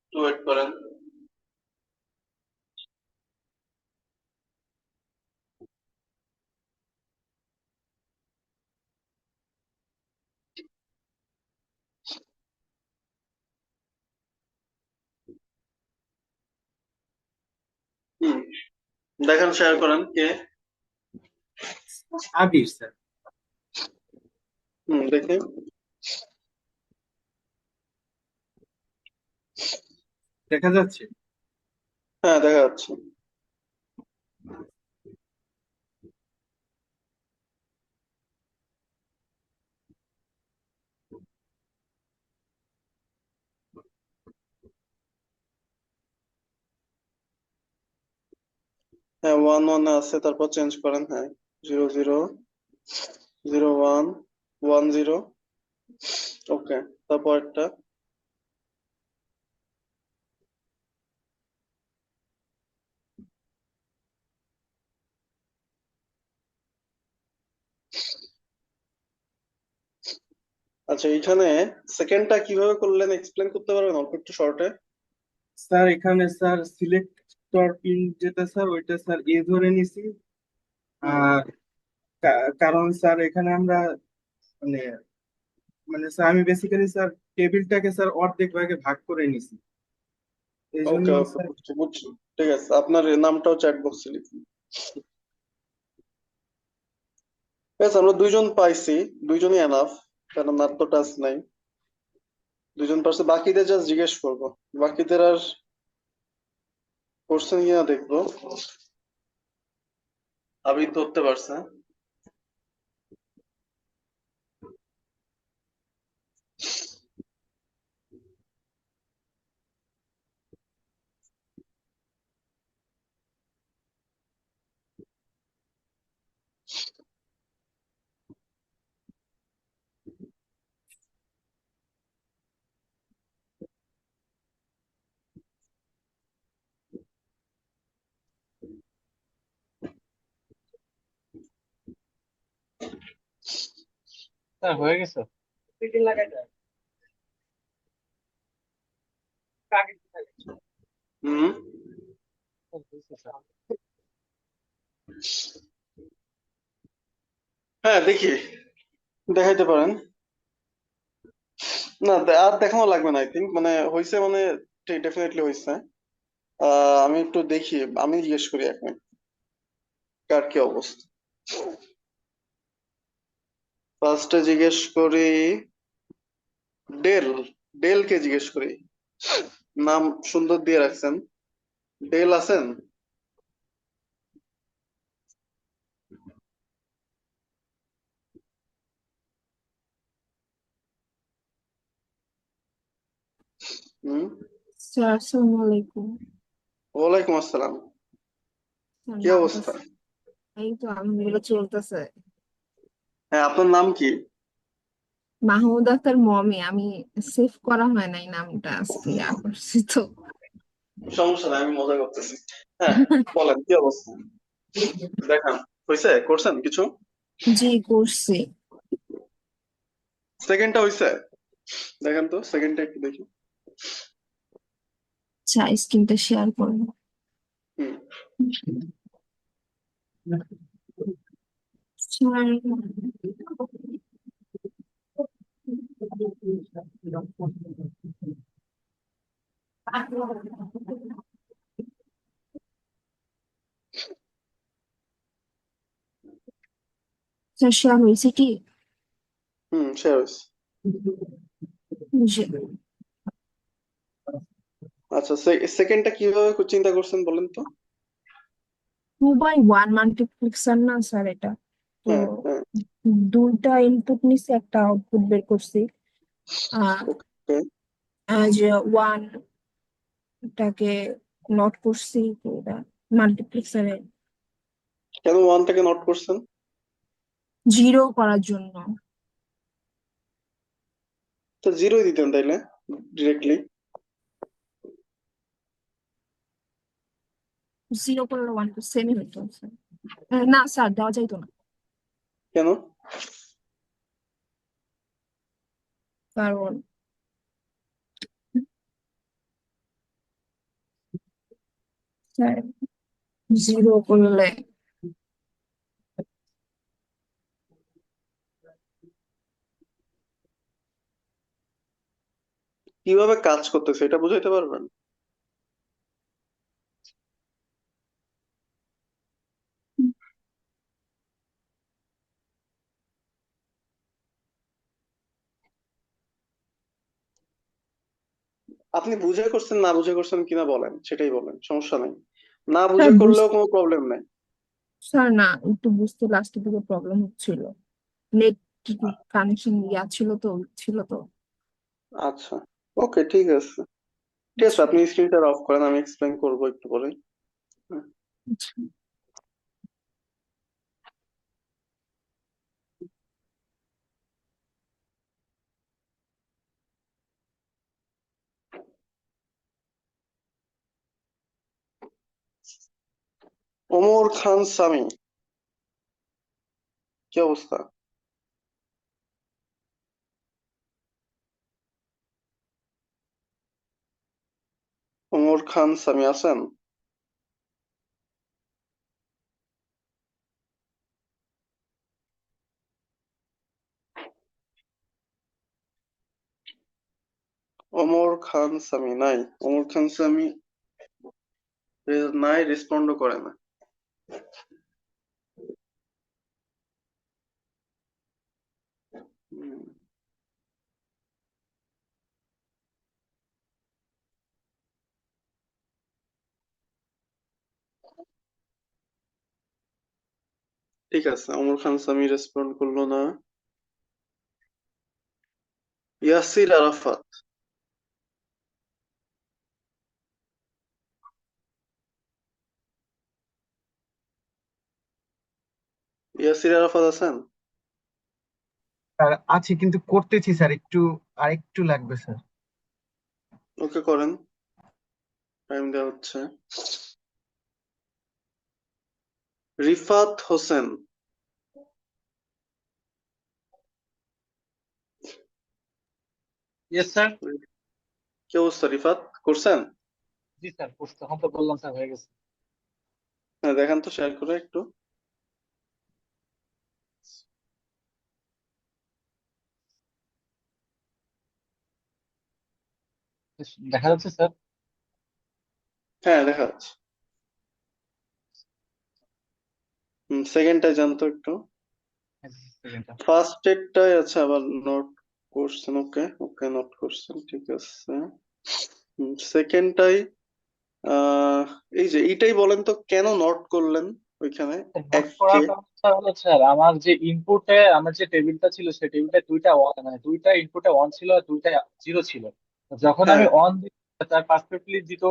একটু ওয়েট করেন। হুম, দেখেন, শেয়ার করেন কে। আবির স্যার। দেখি। দেখা যাচ্ছে? হ্যাঁ, দেখা যাচ্ছে। হ্যাঁ, 1 1 আছে, তারপর চেঞ্জ করেন। হ্যাঁ, 0 0 0 1 1 0। ওকে, তারপর একটা। আচ্ছা, এইখানে সেকেন্ডটা কিভাবে করলেন এক্সপ্লেন করতে পারবেন অল্প একটু শর্টে? স্যার এখানে স্যার সিলেক্টর পিন যেটা স্যার ওইটা স্যার এ ধরে নিছি। হুম। আর কারণ স্যার এখানে আমরা মানে মানে স্যার আমি বেসিক্যালি স্যার টেবিলটাকে স্যার অর্ধেক ভাগে ভাগ করে নিছি এই জন্য ওকে ওকে, স্যার। বুঝছি বুঝছি। ঠিক আছে, আপনার এই নামটাও চ্যাট বক্সে লিখুন। ঠিক আছে, আমরা দুইজন পাইছি, দুইজনই এনাফ, কারণ আর তো টাচ নাই। দুইজন পারছে, বাকিদের জাস্ট জিজ্ঞেস করবো, বাকিদের আর করছেন কিনা দেখবো। আবির ধরতে পারছে। স্যার হয়ে গেছে। হুম। স্যার, হয়েছে, স্যার। হ্যাঁ, দেখি, দেখাইতে পারেন। না, আর দেখানো লাগবে না, আই থিঙ্ক, মানে হয়েছে, মানে ডেফিনেটলি হয়েছে। আমি একটু দেখি, আমি জিজ্ঞেস করি এক মিনিট কার কি অবস্থা। ফার্স্টে জিজ্ঞেস করি ডেল, ডেল কে জিজ্ঞেস করি। নাম সুন্দর দিয়ে রাখছেন। ডেল আছেন? হুম। স্যার আসসালামু আলাইকুম। ওয়ালাইকুম আসসালাম। স্যার কি নামটা অবস্থা? এই তো আলহামদুলিল্লাহ চলতেছে। হ্যাঁ, আপনার নাম কি? মাহমুদ আক্তার মমি, আমি সেভ করা হয় নাই নামটা, আজকে করছি তো। সমস্যা নাই, আমি মজা করতেছি। হ্যাঁ, বলেন কি অবস্থা? দেখান, হয়েছে? করছেন কিছু? জি করছি। সেকেন্ডটা হয়েছে? দেখেন তো, সেকেন্ডটা একটু দেখি। আচ্ছা স্ক্রিনটা শেয়ার করবো। হুম। স্যার স্যার শেয়ার হয়েছে কি? শেয়ার হয়েছে। জি। আচ্ছা, সেকেন্ডটা কিভাবে চিন্তা করছেন বলেন তো? 2/1 মাল্টিপ্লেক্সার না স্যার এটা তো, হ্যাঁ, হ্যাঁ। দুইটা ইনপুট নিছি, একটা আউটপুট বের করছি। আহ ওকে। যে ওয়ানটাকে নট করছি মাল্টিপ্লেক্সারে কেন ওয়ানটাকে নোট করছেন? জিরো করার জন্য। তো জিরোই দিতেন তাইলে, ডিরেক্টলি। জিরো করলে ওয়ান তো সেমই হইতো স্যার। না স্যার দেওয়া যাইতো না, কেন? কারণ স্যার জিরো করলে কিভাবে কাজ করতেছে এটা বুঝাইতে পারবেন? আপনি বুঝে করছেন না বুঝে করছেন কিনা বলেন, সেটাই বলেন, সমস্যা নাই। না স্যার বুঝে করলেও কোনো প্রবলেম নাই। স্যার না একটু বুঝতে লাস্টের দিকে প্রবলেম হচ্ছিল, নেট কানেকশন ছিল তো। আচ্ছা, ওকে, ঠিক আছে। ঠিক আছে, আপনি স্ক্রিনটা অফ করেন, আমি এক্সপ্লেইন করবো একটু পরে। আচ্ছা। ওমর খান সামি, কি অবস্থা? ওমর খান সামি আছেন? ওমর খান সামি নাই। ওমর খান সামি নাই, রেসপন্ডও করে না। হুম, ঠিক আছে, ওমর খান সামি রেসপন্ড করলো না। ইয়াসির আরাফাত, ইয়াসির আরাফাত আছেন? স্যার আছে, কিন্তু করতেছি স্যার, আরেকটু লাগবে স্যার। ওকে, করেন, টাইম দেওয়া হচ্ছে। Rifat Hossain, yes sir. কি অবস্থা রিফাত, করছেন? জি স্যার করতে এখন তো বললাম স্যার, হয়ে গেছে। হ্যাঁ, দেখান তো শেয়ার করে একটু। দেখা যাচ্ছে স্যার। হ্যাঁ, দেখা যাচ্ছে। সেকেন্ডটাই জানতো একটু। ফার্স্ট এডটাই আছে, আবার নোট করছেন। ওকে, ওকে, নোট করছেন, ঠিক আছে। সেকেন্ডটাই আহ এই যে এইটাই বলেন তো, কেন নোট করলেন ওইখানে নোট এককে? করার কারণটা হলো স্যার, আমার যে ইনপুটে আমার যে টেবিলটা ছিল, সেই টেবিলটা দুইটা মানে দুইটা ইনপুটে ওয়ান ছিল আর দুইটা জিরো ছিল। যখন আমি হ্যাঁ অন দিই তার পারফেক্টলি দিত,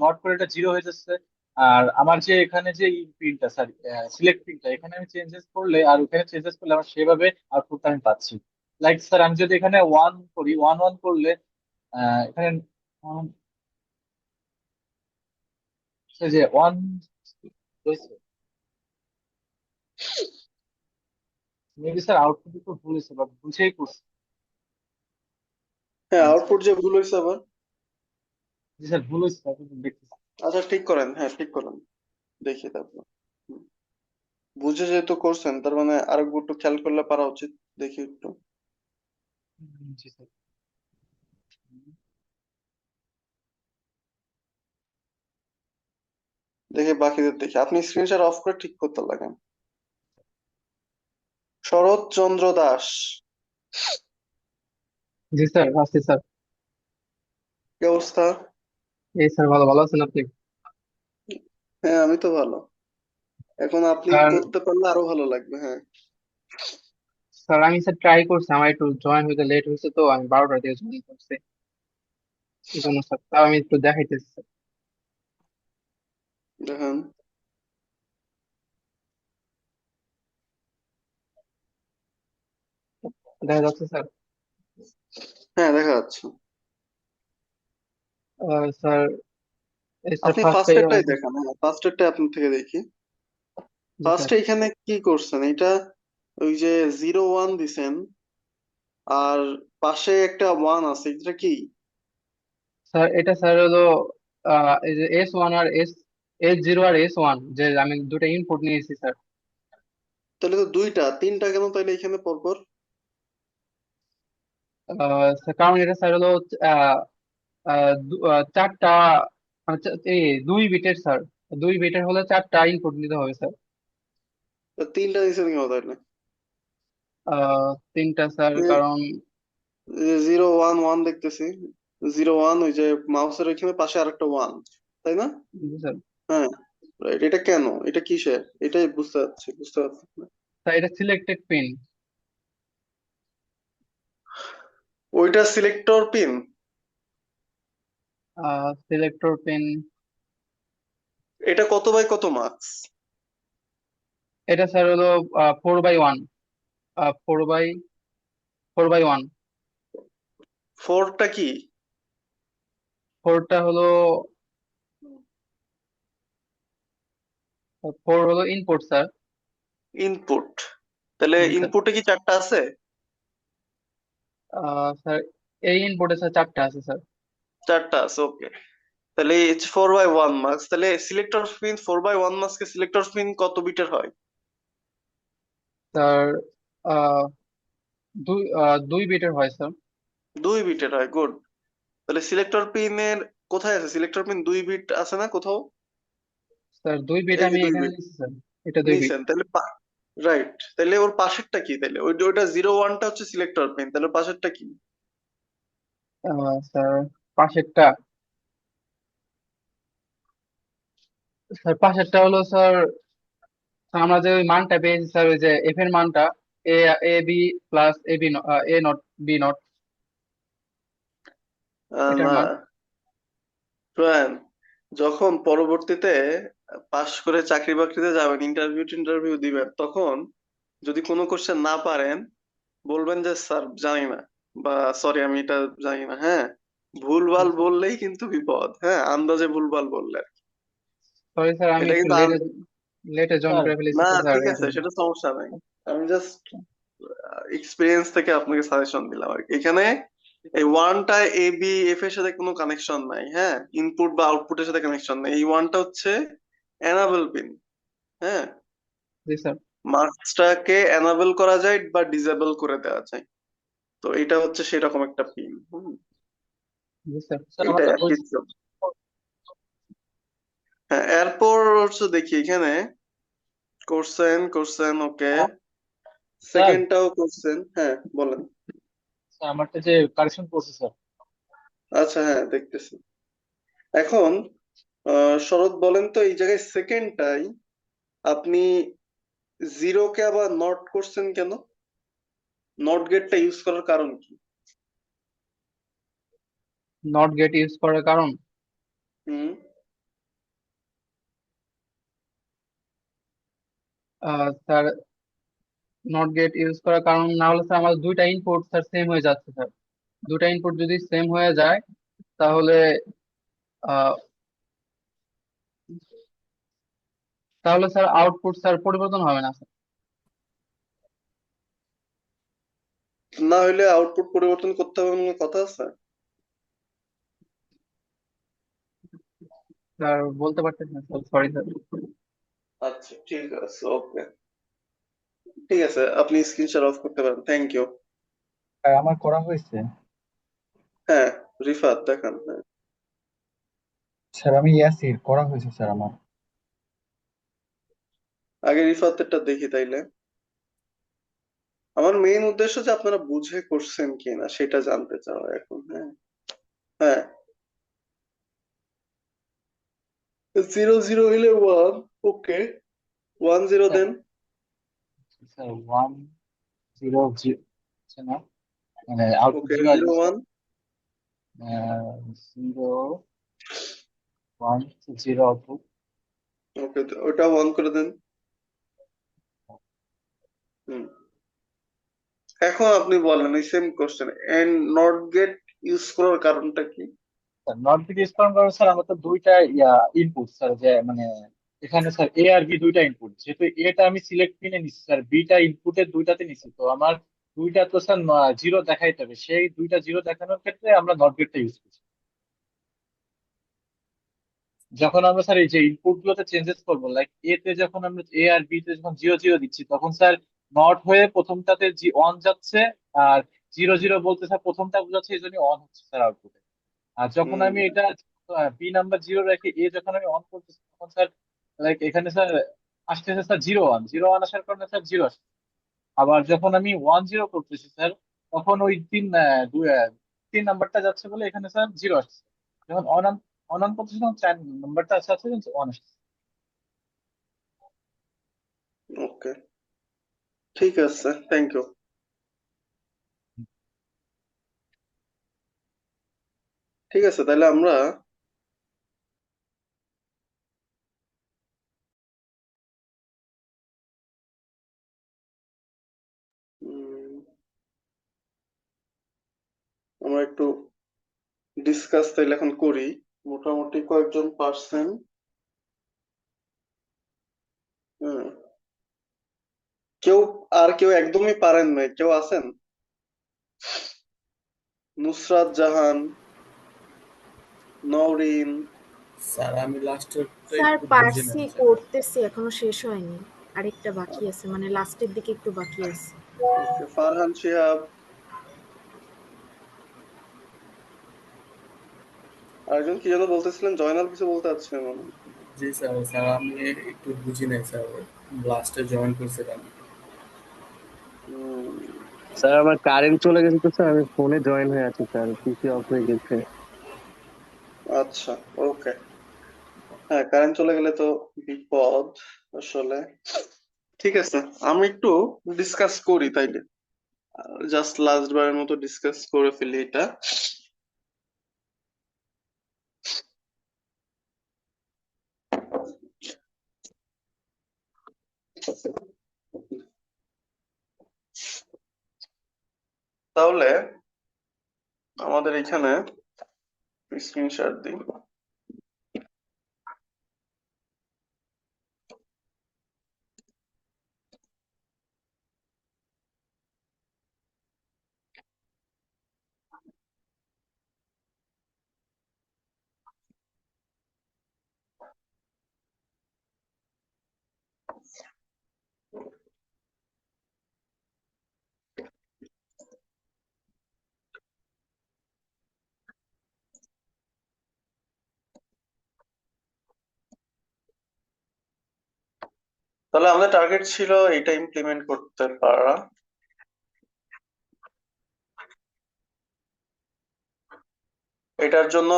নট করে এটা জিরো হয়ে যাচ্ছে। আর আমার যে এখানে যে পিনটা সরি সিলেক্ট পিনটা, এখানে আমি চেঞ্জেস করলে আর ওখানে চেঞ্জেস করলে আমার সেভাবে আউটপুটটা আমি পাচ্ছি। লাইক স্যার আমি যদি এখানে ওয়ান করি, ওয়ান ওয়ান করলে এখানে যে ওয়ান মেবি স্যার আউটপুট একটু ভুল হয়েছে বা বুঝেই করছি। হ্যাঁ, আউটপুট যে ভুল হয়েছে আবার। জি স্যার ভুল হয়েছে, আপনি দেখতেছি। আচ্ছা ঠিক করেন, হ্যাঁ ঠিক করেন, দেখি তারপর। হুম। বুঝে যেহেতু করছেন তার মানে আরেকবার একটু খেয়াল করলে পারা উচিত, দেখি একটু। জি স্যার। দেখি বাকিদের দেখি, আপনি স্ক্রিনশট অফ করে ঠিক করতে লাগেন। শরৎ চন্দ্র দাস, জি স্যার, আছি স্যার। কি অবস্থা? এই স্যার, ভালো ভালো আছেন আপনি? হ্যাঁ আমি তো ভালো। এখন আপনি স্যার, করতে পারলে আরো ভালো লাগবে। হ্যাঁ স্যার আমি স্যার ট্রাই করছি, আমার একটু জয়েন হইতে লেট হয়েছে, তো আমি 12টার দিকে জয়েন করছি, এই জন্য স্যার। তাও আমি একটু দেখাইতেছি স্যার। দেখেন, দেখা যাচ্ছে স্যার। হ্যাঁ দেখা যাচ্ছে। স্যার, এই স্যার আপনি ফার্স্ট ফার্স্ট এরটাই দেখান, হ্যাঁ ফার্স্ট এরটা আপনার থেকে দেখি। জি স্যার। ফার্স্টে এখানে কি করছেন, এটা ওই যে 01 দিছেন আর পাশে একটা 1 আছে, এটা কি? স্যার এটা স্যার হলো এই যে S1 আর S0 আর S1, যে আমি দুটো ইনপুট নিয়েছি স্যার। তাহলে তো দুইটা তিনটা কেন তাইলে এখানে পরপর? স্যার কারণ এটা স্যার হলো আহ, চারটা, মানে এই 2 বিটের স্যার, 2 বিটের হলে 4টা ইনপুট নিতে হবে স্যার। তা তিনটা দিছেন কেন তাইলে? তিনটা স্যার কারণ 011 দেখতেছি, 01 ওই যে মাউসের ওইখানে পাশে আরেকটা 1, তাই না? জি স্যার। হ্যাঁ রাইট। এটা কেন, এটা কিসের, এটাই বুঝতে পারছি না। স্যার এটা সিলেক্টেড পিন। ওইটা সিলেক্টর পিন। Selector pin. এটা কত বাই কত মার্কস? এটা স্যার হলো 4/1, 4/1। 4টা কি? 4টা হলো, 4 হলো ইনপুট স্যার। ইনপুট। তাহলে জি স্যার। ইনপুটে কি 4টা আছে? স্যার এই ইনপুটে স্যার 4টা আছে স্যার। 4টা আছে, ওকে। তাহলে 4/1 মার্কস, তাহলে selector pin 4/1 marks selector pin কত বিটের হয়? স্যার আহ, 2 বিটের হয় স্যার। 2 বিটের হয়, গুড। তাহলে সিলেক্টর পিনের কোথায় আছে, সিলেক্টর পিন 2 বিট আছে না কোথাও? স্যার 2 বিট এই যে আমি দুই এখানে বিট নিচ্ছি স্যার, এটা 2 বিট। নিছেন, তাহলে রাইট। তাহলে ওর পাশেরটা কি, তাহলে ওইটা 01টা হচ্ছে সিলেক্টর পিন, তাহলে ওর পাশেরটা কি? স্যার পাশেরটা, পাশেরটা হলো স্যার, আমরা যে ওই মানটা পেয়েছি স্যার, ওই যে এফ এর মানটা, A A B plus A B, A not B not, এটার না মান। প্রয়ান, যখন পরবর্তীতে পাশ করে চাকরি বাকরিতে যাবেন, ইন্টারভিউ দিবেন, তখন যদি কোনো কোশ্চেন না পারেন বলবেন যে স্যার জানি না, বা সরি আমি এটা জানি না। হ্যাঁ, ভুলভাল বললেই কিন্তু বিপদ, হ্যাঁ আন্দাজে ভুলভাল বললে। সরি স্যার, আমি এটা একটু কিন্তু লেটে লেটে জয়েন স্যার করে ফেলেছি না তো স্যার, ঠিক এই আছে, জন্য। সেটা সমস্যা নাই। আমি জাস্ট এক্সপিরিয়েন্স থেকে আপনাকে সাজেশন দিলাম আর কি। এখানে এই ওয়ানটা এ বি এফ এর সাথে কোনো কানেকশন নাই, হ্যাঁ ইনপুট বা আউটপুটের সাথে কানেকশন নাই। এই ওয়ানটা হচ্ছে এনাবেল পিন। হ্যাঁ, জি স্যার। মার্কসটাকে এনাবেল করা যায় বা ডিসেবল করে দেওয়া যায়, তো এটা হচ্ছে সেরকম একটা পিন। জি স্যার। স্যার এটা আমারটা একই হয়েছে। job। হ্যাঁ এরপর হচ্ছে দেখি এখানে করছেন ওকে, স্যার সেকেন্ডটাও করছেন, হ্যাঁ বলেন। স্যার আমারটা যে কারেকশন করছে স্যার। আচ্ছা হ্যাঁ দেখতেছি। এখন শরৎ বলেন তো, এই জায়গায় সেকেন্ডটাই আপনি জিরোকে আবার নট করছেন কেন? নট গেটটা ইউজ করার কারণ কি? নট গেট ইউজ করার কারণ হুম স্যার নট গেট ইউজ করার কারণ না হলে স্যার আমাদের দুইটা ইনপুট স্যার সেম হয়ে যাচ্ছে স্যার। দুইটা ইনপুট যদি সেম হয়ে যায় তাহলে আহ, তাহলে স্যার আউটপুট স্যার পরিবর্তন হবে না স্যার। না হলে আউটপুট পরিবর্তন করতে হবে কোনো কথা আছে? স্যার বলতে পারতেন না স্যার, সরি স্যার। আচ্ছা ঠিক আছে, ওকে, ঠিক আছে, আপনি স্ক্রিন শেয়ার অফ করতে পারেন, থ্যাংক ইউ। আমার করা হয়েছে। হ্যাঁ, রিফাত দেখান। হ্যাঁ, স্যার আমি ইয়াসির করা হয়েছে স্যার আমার। আগে রিফাতেরটা দেখি তাইলে। আমার মেইন উদ্দেশ্য যে আপনারা বুঝে করছেন কিনা সেটা জানতে চাওয়া এখন। হ্যাঁ, হ্যাঁ, 0 0 হইলে 1, ওকে, 1 0 দেন। স্যার 1 0 0 না, মানে আউটপুট ওকে, 0 আসবে 0 1, 0 1 0 আউটপুট। ওকে, ওটা 1 করে দেন। হুম, এখন আপনি বলেন ওই same question, and not gate use করার কারণটা কি? নট গেট ইউজ করার কারণে স্যার আমার তো দুইটা ইনপুট স্যার, যে মানে এখানে স্যার এ আর বি দুইটা ইনপুট, যেহেতু এটা আমি সিলেক্ট পিনে নিচ্ছি স্যার, বিটা ইনপুটের দুইটাতে নিচ্ছি, তো আমার দুইটা তো স্যার জিরো দেখাইতে হবে, সেই দুইটা জিরো দেখানোর ক্ষেত্রে আমরা নট গেটটা ইউজ করছি। যখন আমরা স্যার এই যে ইনপুট গুলোতে চেঞ্জেস করবো, লাইক এ তে যখন আমরা এ আর বি তে যখন 0 0 দিচ্ছি, তখন স্যার নট হয়ে প্রথমটাতে জি অন যাচ্ছে, আর 0 0 বলতে স্যার প্রথমটা বোঝাচ্ছে, এই জন্য অন হচ্ছে স্যার আউটপুটে। আর যখন হুম, আমি এটা বি নাম্বার 0 রেখে এ যখন আমি অন করতেছি, তখন স্যার লাইক এখানে স্যার আসতেছে স্যার 0 1 আসার কারণে স্যার 0 আসছে। আবার যখন আমি 1 0 করতেছি স্যার, তখন ওই তিন নাম্বারটা যাচ্ছে বলে এখানে স্যার 0 আসছে। যখন অন অন অন করতেছি তখন 4 নাম্বারটা আসছে, অন আসছে। ওকে, ঠিক আছে, থ্যাংক ইউ। ঠিক আছে, তাহলে আমরা উম, আমরা একটু ডিসকাস তাইলে এখন করি। মোটামুটি কয়েকজন পার্সেন, হুম, কেউ আর কেউ একদমই পারেন নাই, কেউ আছেন? নুসরাত জাহান, নওরিন, স্যার আমি লাস্টেরটা স্যার একটু বুঝি পারছি, নাই স্যার। করতেছি, এখনো শেষ হয়নি, আরেকটা বাকি আছে, মানে লাস্টের দিকে একটু বাকি আছে। ওকে, ফারহান শিহাব, আরেকজন কি যেন বলতেছিলেন, জয়নাল কিছু বলতে চাচ্ছিলেন মনে হয়। জি স্যার, স্যার আমি একটু বুঝি নাই স্যার, লাস্টে জয়েন করছিলাম। হুম, স্যার আমার কারেন্ট চলে গেছে তো স্যার, আমি ফোনে জয়েন হয়ে আছি স্যার, পিসি অফ হয়ে গেছে। আচ্ছা, ওকে, হ্যাঁ, কারেন্ট চলে গেলে তো বিপদ আসলে। ঠিক আছে, আমি একটু ডিসকাস করি তাইলে, জাস্ট লাস্ট বারের মতো ডিসকাস করে ফেলি এটা। তাহলে আমাদের এখানে স্ক্রিনশট দিই। তাহলে আমাদের টার্গেট ছিল এটা ইমপ্লিমেন্ট করতে পারা। এটার জন্য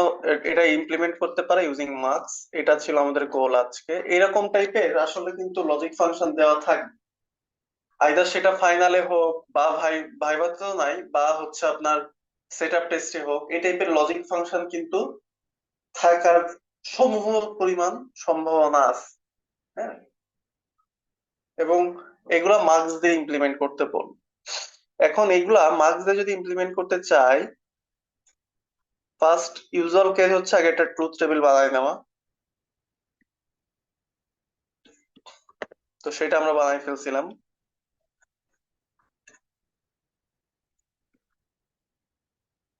এটা ইমপ্লিমেন্ট করতে পারা ইউজিং মার্কস, এটা ছিল আমাদের গোল আজকে। এরকম টাইপের আসলে কিন্তু লজিক ফাংশন দেওয়া থাকবে, আইদার সেটা ফাইনালে হোক বা ভাইভাতে তো নাই, বা হচ্ছে আপনার সেটআপ টেস্টে হোক, এই টাইপের লজিক ফাংশন কিন্তু থাকার সমূহ পরিমাণ সম্ভাবনা আছে। হ্যাঁ, এবং এগুলা মার্কস দিয়ে ইমপ্লিমেন্ট করতে বল। এখন এগুলা মার্কস দিয়ে যদি ইমপ্লিমেন্ট করতে চাই, ফার্স্ট ইউজুয়াল কেস হচ্ছে আগে একটা ট্রুথ টেবিল বানায় নেওয়া। তো সেটা আমরা বানাই ফেলছিলাম।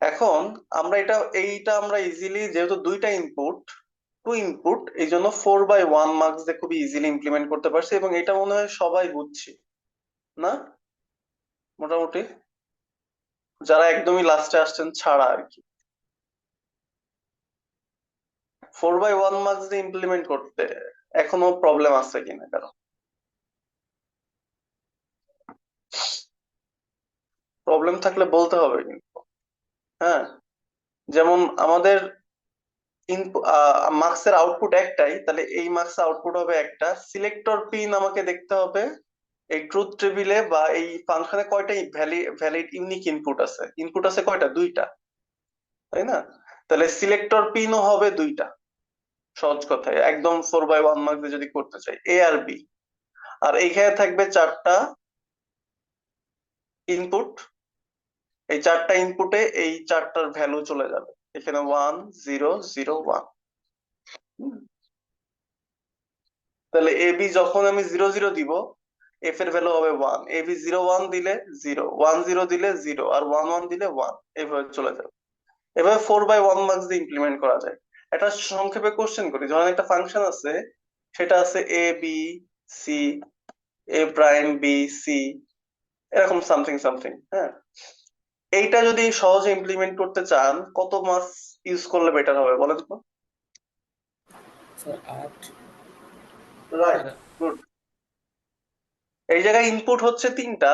এখন আমরা এইটা আমরা ইজিলি, যেহেতু দুইটা ইনপুট, টু ইনপুট, এই জন্য 4/1 মার্কস দিয়ে খুবই ইজিলি ইমপ্লিমেন্ট করতে পারছি, এবং এটা মনে হয় সবাই বুঝছি না, মোটামুটি যারা একদমই লাস্টে আসছেন ছাড়া আর কি। 4/1 মার্কস দিয়ে ইমপ্লিমেন্ট করতে এখনো প্রবলেম আছে কিনা কারণ? প্রবলেম থাকলে বলতে হবে কিন্তু। হ্যাঁ, যেমন আমাদের মার্কসের আউটপুট একটাই, তাহলে এই মার্কস আউটপুট হবে একটা। সিলেক্টর পিন আমাকে দেখতে হবে এই ট্রুথ টেবিলে বা এই ফাংশনে কয়টা ভ্যালিড ইউনিক ইনপুট আছে। ইনপুট আছে কয়টা? দুইটা, তাই না? তাহলে সিলেক্টর পিনও হবে দুইটা। সহজ কথায় একদম 4/1 মার্কস যদি করতে চাই, এ আর বি। আর এইখানে থাকবে চারটা ইনপুট। এই চারটা ইনপুটে এই চারটার ভ্যালু চলে যাবে এখানে 1 0 0 1। তাহলে এ বি যখন আমি 0 0 দিব, এফ এর ভ্যালু হবে 1। এ বি 0 1 দিলে 0, 1 0 দিলে 0, আর 1 1 দিলে 1, এইভাবে চলে যাবে। এভাবে 4/1 মার্কস দিয়ে ইমপ্লিমেন্ট করা যায়। এটা সংক্ষেপে কোশ্চেন করি, ধরেন একটা ফাংশন আছে, সেটা আছে A B C, A prime B C, এরকম সামথিং সামথিং। হ্যাঁ, এইটা যদি সহজে ইমপ্লিমেন্ট করতে চান, কত মার্কস ইউজ করলে বেটার হবে বলেন তো? স্যার 8। Right, good. এই জায়গায় ইনপুট হচ্ছে তিনটা,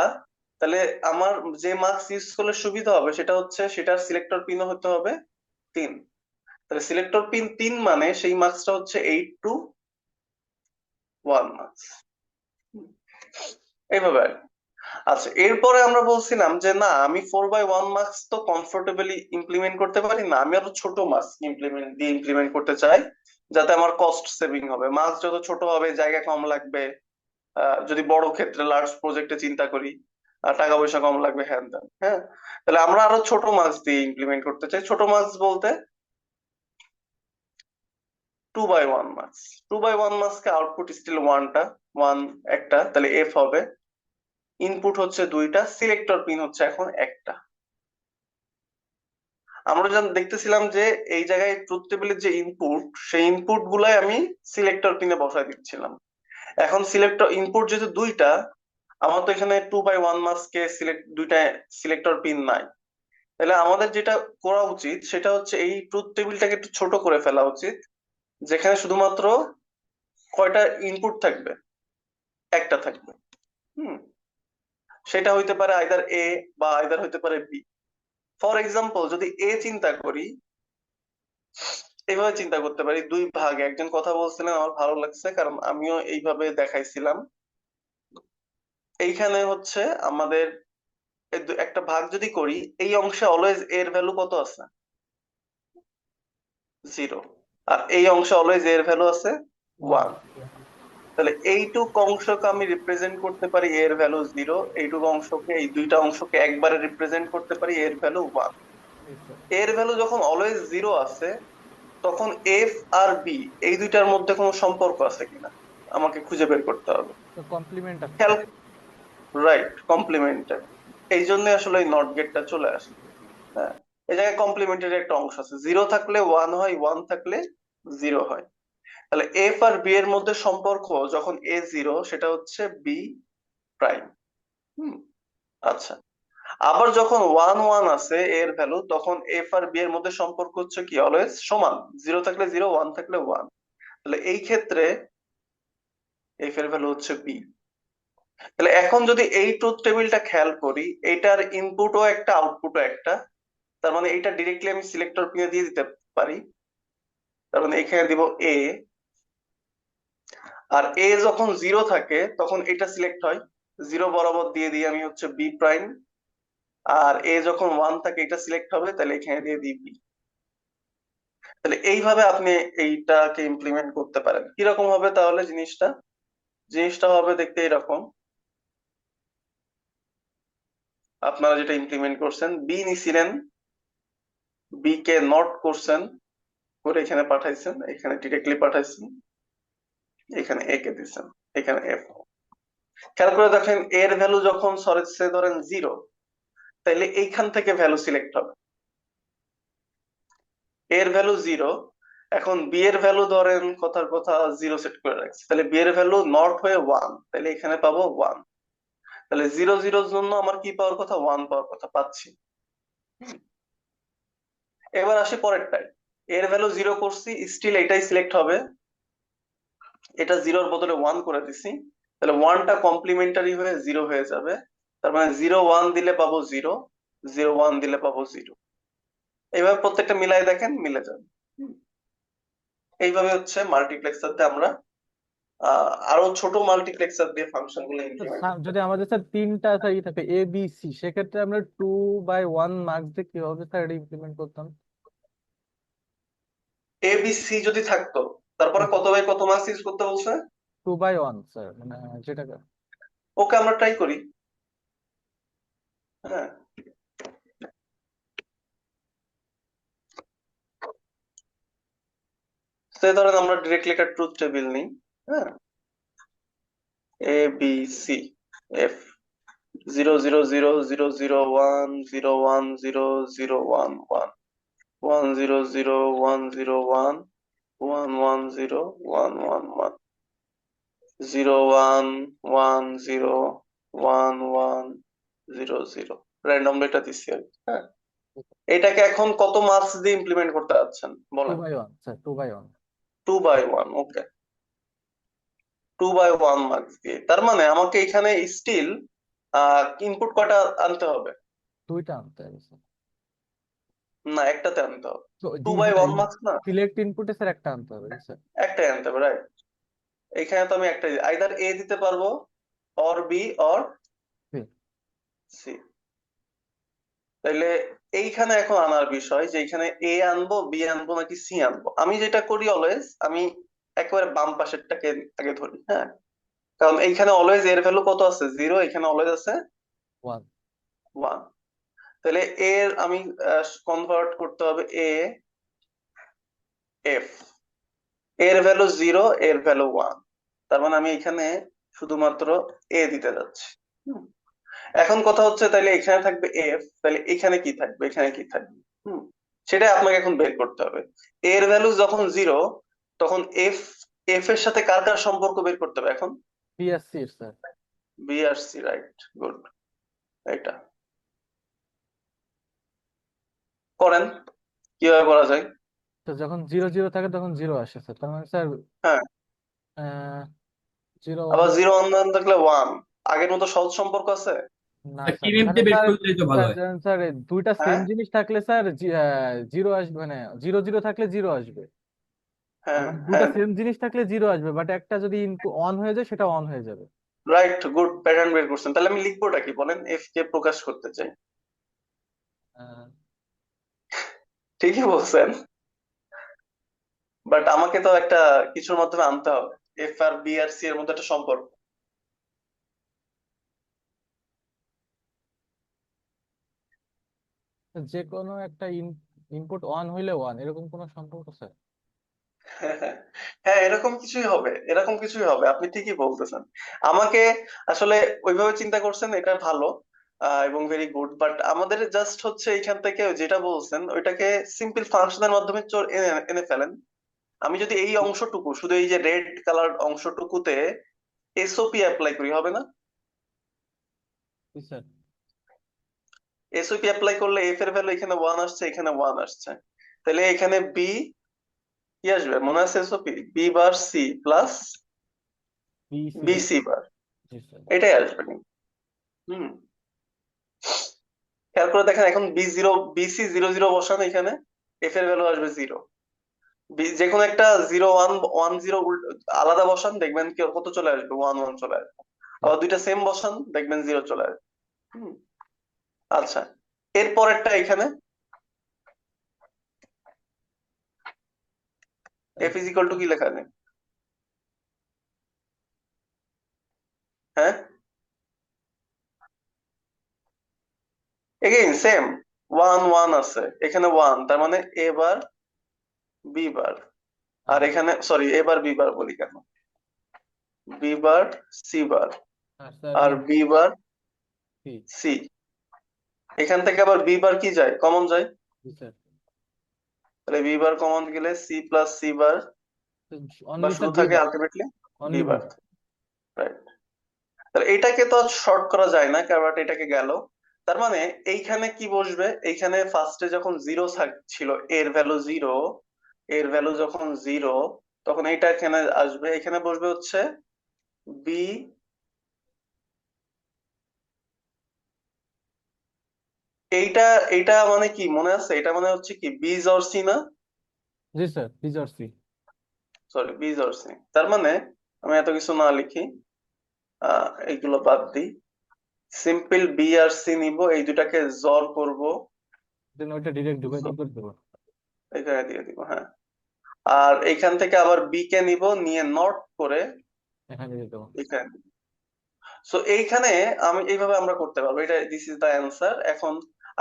তাহলে আমার যে মার্কস ইউজ করলে সুবিধা হবে সেটা হচ্ছে সেটার সিলেক্টর পিনও হতে হবে 3। তাহলে সিলেক্টর পিন 3 মানে সেই মার্কসটা হচ্ছে 8 to 1 মার্কস, এইভাবে আর কি। আচ্ছা, এরপরে আমরা বলছিলাম যে না, আমি 4/1 মার্কস তো কমফোর্টেবলি ইমপ্লিমেন্ট করতে পারি না, আমি আরো ছোট মার্কস ইমপ্লিমেন্ট করতে চাই, যাতে আমার কস্ট সেভিং হবে। মার্কস যত ছোট হবে জায়গা কম লাগবে, যদি বড় ক্ষেত্রে লার্জ প্রজেক্টে চিন্তা করি টাকা পয়সা কম লাগবে, হ্যান ত্যান। হ্যাঁ, তাহলে আমরা আরো ছোট মার্কস দিয়ে ইমপ্লিমেন্ট করতে চাই। ছোট মার্কস বলতে 2/1 মার্কস। 2/1 মার্কস কে আউটপুট স্টিল 1 একটা, তাহলে এফ হবে। ইনপুট হচ্ছে দুইটা, সিলেক্টর পিন হচ্ছে এখন একটা। আমরা যখন দেখতেছিলাম যে এই জায়গায় ট্রুথ টেবিলের যে ইনপুট, সেই ইনপুট গুলাই আমি সিলেক্টর পিনে বসাই দিচ্ছিলাম। এখন সিলেক্টর ইনপুট যেহেতু দুইটা, আমার তো এখানে 2/1 মার্কস কে দুইটা সিলেক্টর পিন নাই। তাহলে আমাদের যেটা করা উচিত সেটা হচ্ছে এই ট্রুথ টেবিলটাকে একটু ছোট করে ফেলা উচিত, যেখানে শুধুমাত্র কয়টা ইনপুট থাকবে? একটা থাকবে। সেটা হইতে পারে আইদার এ বা আইদার হইতে পারে বি। ফর এক্সাম্পল, যদি এ চিন্তা করি, এইভাবে চিন্তা করতে পারি, দুই ভাগে। একজন কথা বলছিলেন, আমার ভালো লাগছে, কারণ আমিও এইভাবে দেখাইছিলাম। এইখানে হচ্ছে আমাদের একটা ভাগ যদি করি, এই অংশে অলওয়েজ এর ভ্যালু কত আছে? 0। আর এই অংশে অলওয়েজ এর ভ্যালু আছে 1। তাহলে এইটুক অংশকে আমি রিপ্রেজেন্ট করতে পারি এর ভ্যালু 0, এইটুক অংশকে, এই দুইটা অংশকে একবারে রিপ্রেজেন্ট করতে পারি এর ভ্যালু 1। এর ভ্যালু যখন অলওয়েজ 0 আছে, তখন এফ আর বি এই দুইটার মধ্যে কোনো সম্পর্ক আছে কিনা আমাকে খুঁজে বের করতে হবে। Complement right, complementary. এই জন্য আসলে এই নট গেটটা চলে আসে। হ্যাঁ, এই জায়গায় কমপ্লিমেন্টারি একটা অংশ আছে, 0 থাকলে 1 হয়, 1 থাকলে 0 হয়। তাহলে এফ আর বি এর মধ্যে সম্পর্ক যখন এ 0, সেটা হচ্ছে বি প্রাইম। আচ্ছা, আবার যখন 1 1 আছে এর ভ্যালু, তখন এফ আর বি এর মধ্যে সম্পর্ক হচ্ছে কি? অলওয়েজ সমান, 0 থাকলে 0, 1 থাকলে 1। তাহলে এই ক্ষেত্রে এফ এর ভ্যালু হচ্ছে বি। তাহলে এখন যদি এই ট্রুথ টেবিলটা খেয়াল করি, এটার ইনপুটও একটা আউটপুটও একটা, তার মানে এটা ডিরেক্টলি আমি সিলেক্টর পিনে দিয়ে দিতে পারি। তার মানে এখানে দিব এ, আর এ যখন 0 থাকে তখন এটা সিলেক্ট হয়, 0 বরাবর দিয়ে দিই আমি হচ্ছে বি প্রাইম। আর এ যখন 1 থাকে এটা সিলেক্ট হবে, তাহলে এখানে দিয়ে দিই বি। তাহলে এইভাবে আপনি এইটাকে ইমপ্লিমেন্ট করতে পারেন। কিরকম হবে তাহলে জিনিসটা? জিনিসটা হবে দেখতে এরকম। আপনারা যেটা ইমপ্লিমেন্ট করছেন, বি নিছিলেন, বি কে নট করছেন, করে এখানে পাঠাইছেন, এখানে ডিরেক্টলি পাঠাইছেন, এখানে এ কে দিচ্ছেন, এখানে এফ। খেয়াল করে দেখেন এর ভ্যালু যখন সে ধরেন 0, তাইলে এইখান থেকে ভ্যালু সিলেক্ট হবে। এর ভ্যালু 0, এখন বি এর ভ্যালু ধরেন কথার কথা 0 সেট করে রাখছি, তাহলে বি এর ভ্যালু নট হয়ে 1, তাহলে এখানে পাবো 1। তাহলে 0 0 জন্য আমার কি পাওয়ার কথা? 1 পাওয়ার কথা, পাচ্ছি। এবার আসি পরেরটায়, এর ভ্যালু 0 করছি, স্টিল এটাই সিলেক্ট হবে, এটা 0-র বদলে 1 করে দিছি, তাহলে 1টা কমপ্লিমেন্টারি হয়ে 0 হয়ে যাবে। তার মানে 0 1 দিলে পাবো 0, 0 1 দিলে পাবো 0। এইভাবে প্রত্যেকটা মিলাই দেখেন, মিলে যাবে। এইভাবে হচ্ছে মাল্টিপ্লেক্সার দিয়ে আমরা আরো ছোট মাল্টিপ্লেক্সার দিয়ে ফাংশন গুলো ইমপ্লিমেন্ট। যদি আমাদের স্যার তিনটা স্যার ই থাকে এ বি সি, সেক্ষেত্রে আমরা 2/1 মার্কস দিয়ে কিভাবে স্যার এটা ইমপ্লিমেন্ট করতাম? এ বি সি যদি থাকতো, তারপরে কত বাই কত মার্কস ইউজ করতে বলছে? 2/1 স্যার, মানে যেটা ওকে, আমরা ট্রাই করি। হ্যাঁ, সে ধরেন আমরা ডিরেক্টলি একটা ট্রুথ টেবিল নিই। হ্যাঁ, A B C F 0 0 0 0 0 1 0 1 0 0 1 1 1 0 0 1 0 1 1 1 0 1 1 1 0 1 1 0 1 1 0 0 random data দিচ্ছি আর কি। হ্যাঁ, এটাকে এখন কত মার্কস দিয়ে ইমপ্লিমেন্ট করতে যাচ্ছেন বলেন? 2/1 স্যার, 2/1। 2/1, ওকে, 2/1 মার্কস দিয়ে। তার মানে আমাকে এখানে স্টিল ইনপুট কটা আনতে হবে? দুইটা আনতে হবে স্যার। না, একটাতে আনতে হবে। তো 2/1 মার্কস না, সিলেক্ট ইনপুটে স্যার একটা আনতে হবে স্যার। একটাই আনতে হবে, রাইট। এখানে তো আমি একটাই, আইদার এ দিতে পারবো or b or hmm. C. তাইলে এইখানে এখন আনার বিষয় যে এখানে এ আনবো, বি আনবো নাকি সি আনবো। আমি যেটা করি অলওয়েজ, আমি একেবারে বাম পাশেরটাকে আগে ধরি। হ্যাঁ, কারণ এইখানে অলওয়েজ এর ভ্যালু কত আছে? 0, এখানে অলওয়েজ আছে 1। 1। তাহলে এর আমি কনভার্ট করতে হবে এ এফ, এর ভ্যালু 0, এর ভ্যালু 1, তার মানে আমি এখানে শুধুমাত্র এ দিতে যাচ্ছি। হুম। এখন কথা হচ্ছে তাহলে এখানে থাকবে এফ, তাহলে এখানে কি থাকবে, এখানে কি থাকবে? সেটাই আপনাকে এখন বের করতে হবে। এর ভ্যালু যখন 0, তখন এফ এফ এর সাথে কার কার সম্পর্ক বের করতে হবে এখন? বি আর সি স্যার। বি আর সি, রাইট, গুড। এটা করেন, কিভাবে করা যায়? তো যখন 0 0 থাকে তখন 0 আসে স্যার, তার মানে স্যার হ্যাঁ, 0 আবার 1। 0 1 থাকলে 1, আগের মতো সহজ সম্পর্ক আছে? না স্যার, টিএমএম এখানে দিয়ে বের স্যার করলে তো ভালো হয়। স্যার দুইটা সেম হ্যাঁ জিনিস থাকলে স্যার 0 আসবে, মানে 0 0 থাকলে 0 আসবে। হ্যাঁ মানে দুইটা হ্যাঁ, সেম জিনিস থাকলে 0 আসবে, বাট একটা যদি অন হয়ে যায় সেটা অন হয়ে যাবে। রাইট, গুড, প্যাটার্ন বের করছেন। তাহলে আমি লিখবোটা কি বলেন? এফ কে প্রকাশ করতে চাই। আহ, ঠিকই বলছেন, বাট আমাকে তো একটা কিছুর মাধ্যমে আনতে হবে, এফ আর বি আর সি এর মধ্যে একটা সম্পর্ক। যে কোনো একটা ইনপুট অন হইলে 1, এরকম কোনো সম্পর্ক স্যার? হ্যাঁ, এরকম কিছুই হবে, এরকম কিছুই হবে, আপনি ঠিকই বলতেছেন। আমাকে আসলে ওইভাবে চিন্তা করছেন, এটা ভালো এবং ভেরি গুড, বাট আমাদের জাস্ট হচ্ছে এইখান থেকে যেটা বলছেন ওইটাকে সিম্পল ফাংশনের মাধ্যমে এনে ফেলেন। আমি যদি এই অংশটুকু, শুধু এই যে রেড কালার অংশটুকুতে এসওপি অ্যাপ্লাই করি, হবে না? জি স্যার। এসওপি অ্যাপ্লাই করলে এফ এর ভ্যালু এখানে 1 আসছে, এখানে 1 আসছে, তাহলে এখানে বি কি আসবে মনে আছে? S O P B bar C plus B C B bar. C bar, জি স্যার। এটাই আসবে কিন্তু। হুম, খেয়াল করে দেখেন, এখন বিসি 0 0 বসান, এখানে এফ এর ভ্যালু আসবে 0। যে কোনো একটা 0 1 1 0 আলাদা বসান, দেখবেন কত চলে আসবে? 1 1 চলে আসবে। আবার দুইটা সেম বসান, দেখবেন 0 চলে আসবে। হুম, আচ্ছা, এর পরেরটা এখানে এফ ইজ ইকুয়াল টু কি লেখা নেই? হ্যাঁ, এগেইন সেম, 1 1 আছে এখানে 1, তার মানে এ বার বি বার, আর এখানে সরি এ বার বি বার বলি কেন, বি বার সি বার, আর স্যার আর বি বার কি সি। এখান থেকে আবার বি বার কি যায়, কমন যায়, স্যার তাহলে বি বার কমন গেলে সি প্লাস সি বার, বা অনলি শুধু স্যার থাকে b bar, ultimately only b bar. B bar. Right, তাহলে এটাকে তো শর্ট করা যায় না, কারণ এটাকে গেল। তার মানে এইখানে কি বসবে, এইখানে ফার্স্টে যখন জিরো ছিল, এর ভ্যালু জিরো, এর ভ্যালু যখন জিরো, তখন এইটা এখানে আসবে, এখানে বসবে হচ্ছে বি, এইটা এইটা মানে কি মনে আছে, এটা মানে হচ্ছে কি বি অর সি না, জি স্যার বিজর C. Sorry B or C. তার মানে আমি এত কিছু না লিখি, এইগুলো বাদ দিই, সিম্পল বি আর সি নিব, এই দুটাকে জর করব, দেন ওইটা ডিরেক্ট ডিভাইডিং করে দেবো। এখানে দিয়ে দিব, হ্যাঁ। আর এখান থেকে আবার বি কে নিব, নিয়ে নট করে এখানে দিয়ে দেবো। এখানে। সো এইখানে আমি এইভাবে আমরা করতে পারবো, এটা দিস ইজ দ্য অ্যান্সার। এখন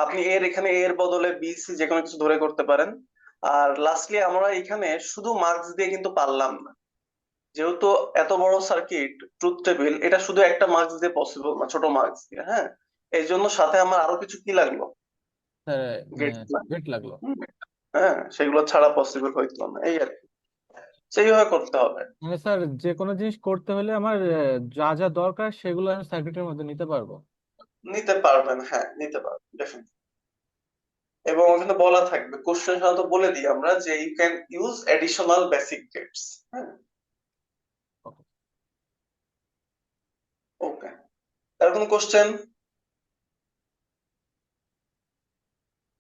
আপনি এর এখানে এর বদলে বি সি যে কোনো কিছু ধরে করতে পারেন। আর লাস্টলি আমরা এখানে শুধু মার্কস দিয়ে কিন্তু পারলাম না, যেহেতু এত বড় সার্কিট ট্রুথ টেবিল, এটা শুধু একটা মার্কস দিয়ে পসিবল না, ছোট মার্কস দিয়ে, হ্যাঁ। এই জন্য সাথে আমার আরো কিছু কি লাগলো, স্যার গেট লাগলো। গেট লাগলো। হ্যাঁ, সেগুলো ছাড়া পসিবল হইতো না, এই আর কি, সেইভাবে করতে হবে। মানে স্যার যে কোনো জিনিস করতে হলে আমার যা যা দরকার সেগুলো আমি সার্কিটের মধ্যে নিতে পারবো। নিতে পারবেন, হ্যাঁ নিতে পারবেন ডেফিনেটলি। এবং ওখানে বলা থাকবে, কোশ্চেন সাধারণত বলে দিই আমরা যে you can use additional basic gates, হ্যাঁ। ওকে, তার কোনো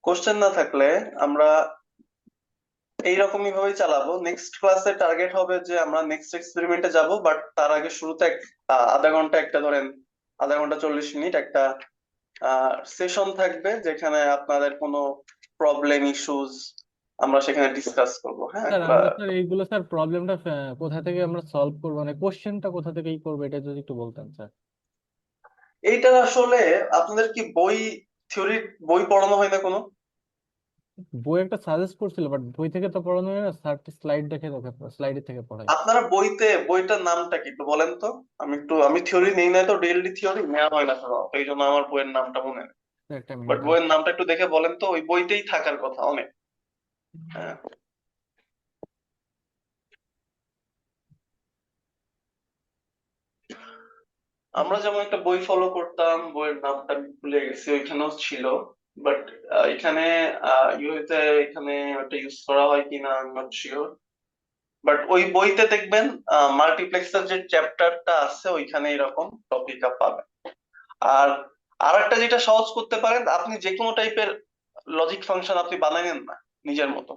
কোশ্চেন না থাকলে আমরা এইরকমই ভাবে চালাবো। নেক্সট ক্লাসে টার্গেট হবে যে আমরা নেক্সট এক্সপেরিমেন্টে যাব, বাট তার আগে শুরুতে আধা ঘন্টা একটা ধরেন, আধা ঘন্টা 40 মিনিট একটা সেশন থাকবে, যেখানে আপনাদের কোনো প্রবলেম ইস্যুস আমরা সেখানে ডিসকাস করবো, হ্যাঁ। স্যার আমরা স্যার এইগুলো স্যার প্রবলেমটা কোথা থেকে আমরা সলভ করবো, মানে কোশ্চেনটা কোথা থেকে করবো এটা যদি একটু বলতেন স্যার। এইটা আসলে আপনাদের কি থিওরি বই পড়ানো হয় না কোনো? বই একটা সাজেস্ট করছিল বাট বই থেকে তো পড়ানো হয় না স্যার, স্লাইড দেখে দেখে স্লাইডে থেকে পড়াই। আপনারা বইটার নামটা কি একটু বলেন তো, আমি থিওরি নেই না তো, ডেইলি থিওরি নেওয়া হয় না সাধারণত, এই জন্য আমার বইয়ের নামটা মনে নেই। একটা বাট মিনিট। বইয়ের নামটা একটু দেখে বলেন তো, ওই বইতেই থাকার কথা অনেক, হ্যাঁ। আমরা যেমন একটা বই ফলো করতাম, বইয়ের নামটা আমি ভুলে গেছি, ওইখানেও ছিল, বাট এখানে ইউএতে এখানে ওটা ইউজ করা হয় কিনা I am not sure. But ওই বইতে দেখবেন মাল্টিপ্লেক্সের যে চ্যাপ্টারটা আছে ওইখানে এরকম টপিক পাবেন। আর আরেকটা যেটা সহজ করতে পারেন, আপনি যে কোনো টাইপের লজিক ফাংশন আপনি বানাই নেন না নিজের মতো,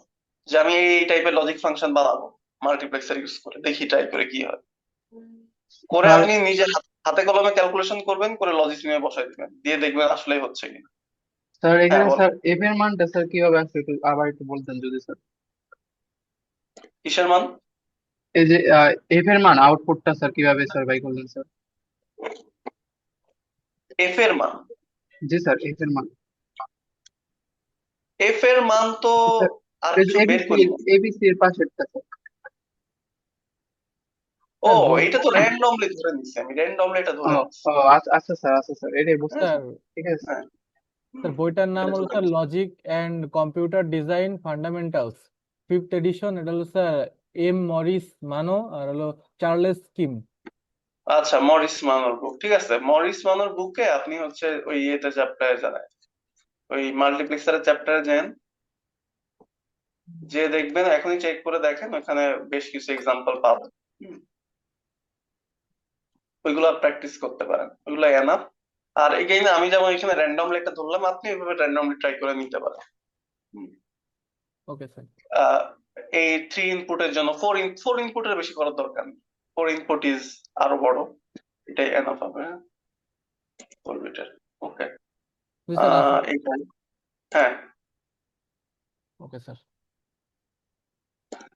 যে আমি এই টাইপের লজিক ফাংশন বানাবো মাল্টিপ্লেক্সার ইউজ করে, দেখি ট্রাই করে কি হয়, করে স্যার আপনি নিজে হাতে কলমে ক্যালকুলেশন করবেন, করে লজিক নিয়ে বসাই দিবেন, দিয়ে দেখবেন আসলেই হচ্ছে কিনা। স্যার হ্যাঁ এখানে বল, স্যার এফ এর মানটা স্যার কিভাবে আসবে একটু আবার একটু বলতেন যদি স্যার। কিসের মান? এই যে এফ এর মান আউটপুটটা স্যার কিভাবে স্যার বাই করলেন স্যার? এফ এর মান? জি স্যার এফ এর মান এফ এর মান তো স্যার, আর এই যে কিছু বের এবিসি করি না। এবিসি এর পাশেরটা স্যার। ও, স্যার বই এটা তো র্যান্ডমলি ধরে নিচ্ছি, আমি র্যান্ডমলি এটা ও ধরে নিচ্ছি, ও আচ্ছা স্যার, আচ্ছা স্যার, এটাই বুঝতে স্যার পারছি। ঠিক আছে স্যার। হ্যাঁ। স্যার বইটার নাম এটা হলো ধরে স্যার নিচ্ছি। Logic and computer design fundamentals, 5th edition. এটা হলো স্যার এম মরিস মানো আর হলো চার্লেস কিম। আচ্ছা, মরিস মানোর বুক, ঠিক আছে। মরিস মানোর বুকে আপনি হচ্ছে ওই ইয়েতে চ্যাপ্টারে যাবেন, ওই মাল্টিপ্লেক্সারের চ্যাপ্টারে যান, যে দেখবেন এখনই চেক করে দেখেন, ওখানে বেশ কিছু এক্সাম্পল পাবেন। হুম, ওইগুলো প্র্যাকটিস করতে পারেন, ওইগুলো এনাফ। আর এগেইন আমি যেমন এখানে র্যান্ডমলি একটা ধরলাম, আপনি এইভাবে র্যান্ডমলি ট্রাই করে নিতে পারেন। হুম, ওকে স্যার। এই 3 ইনপুটের জন্য 4 ইনপুটের বেশি করার দরকার নেই, 4 ইনপুট ইজ আরো বড়, এটাই এনাফ হবে, 4 বিটের। ওকে। স্যার আছে। এটাই। হ্যাঁ, ওকে স্যার।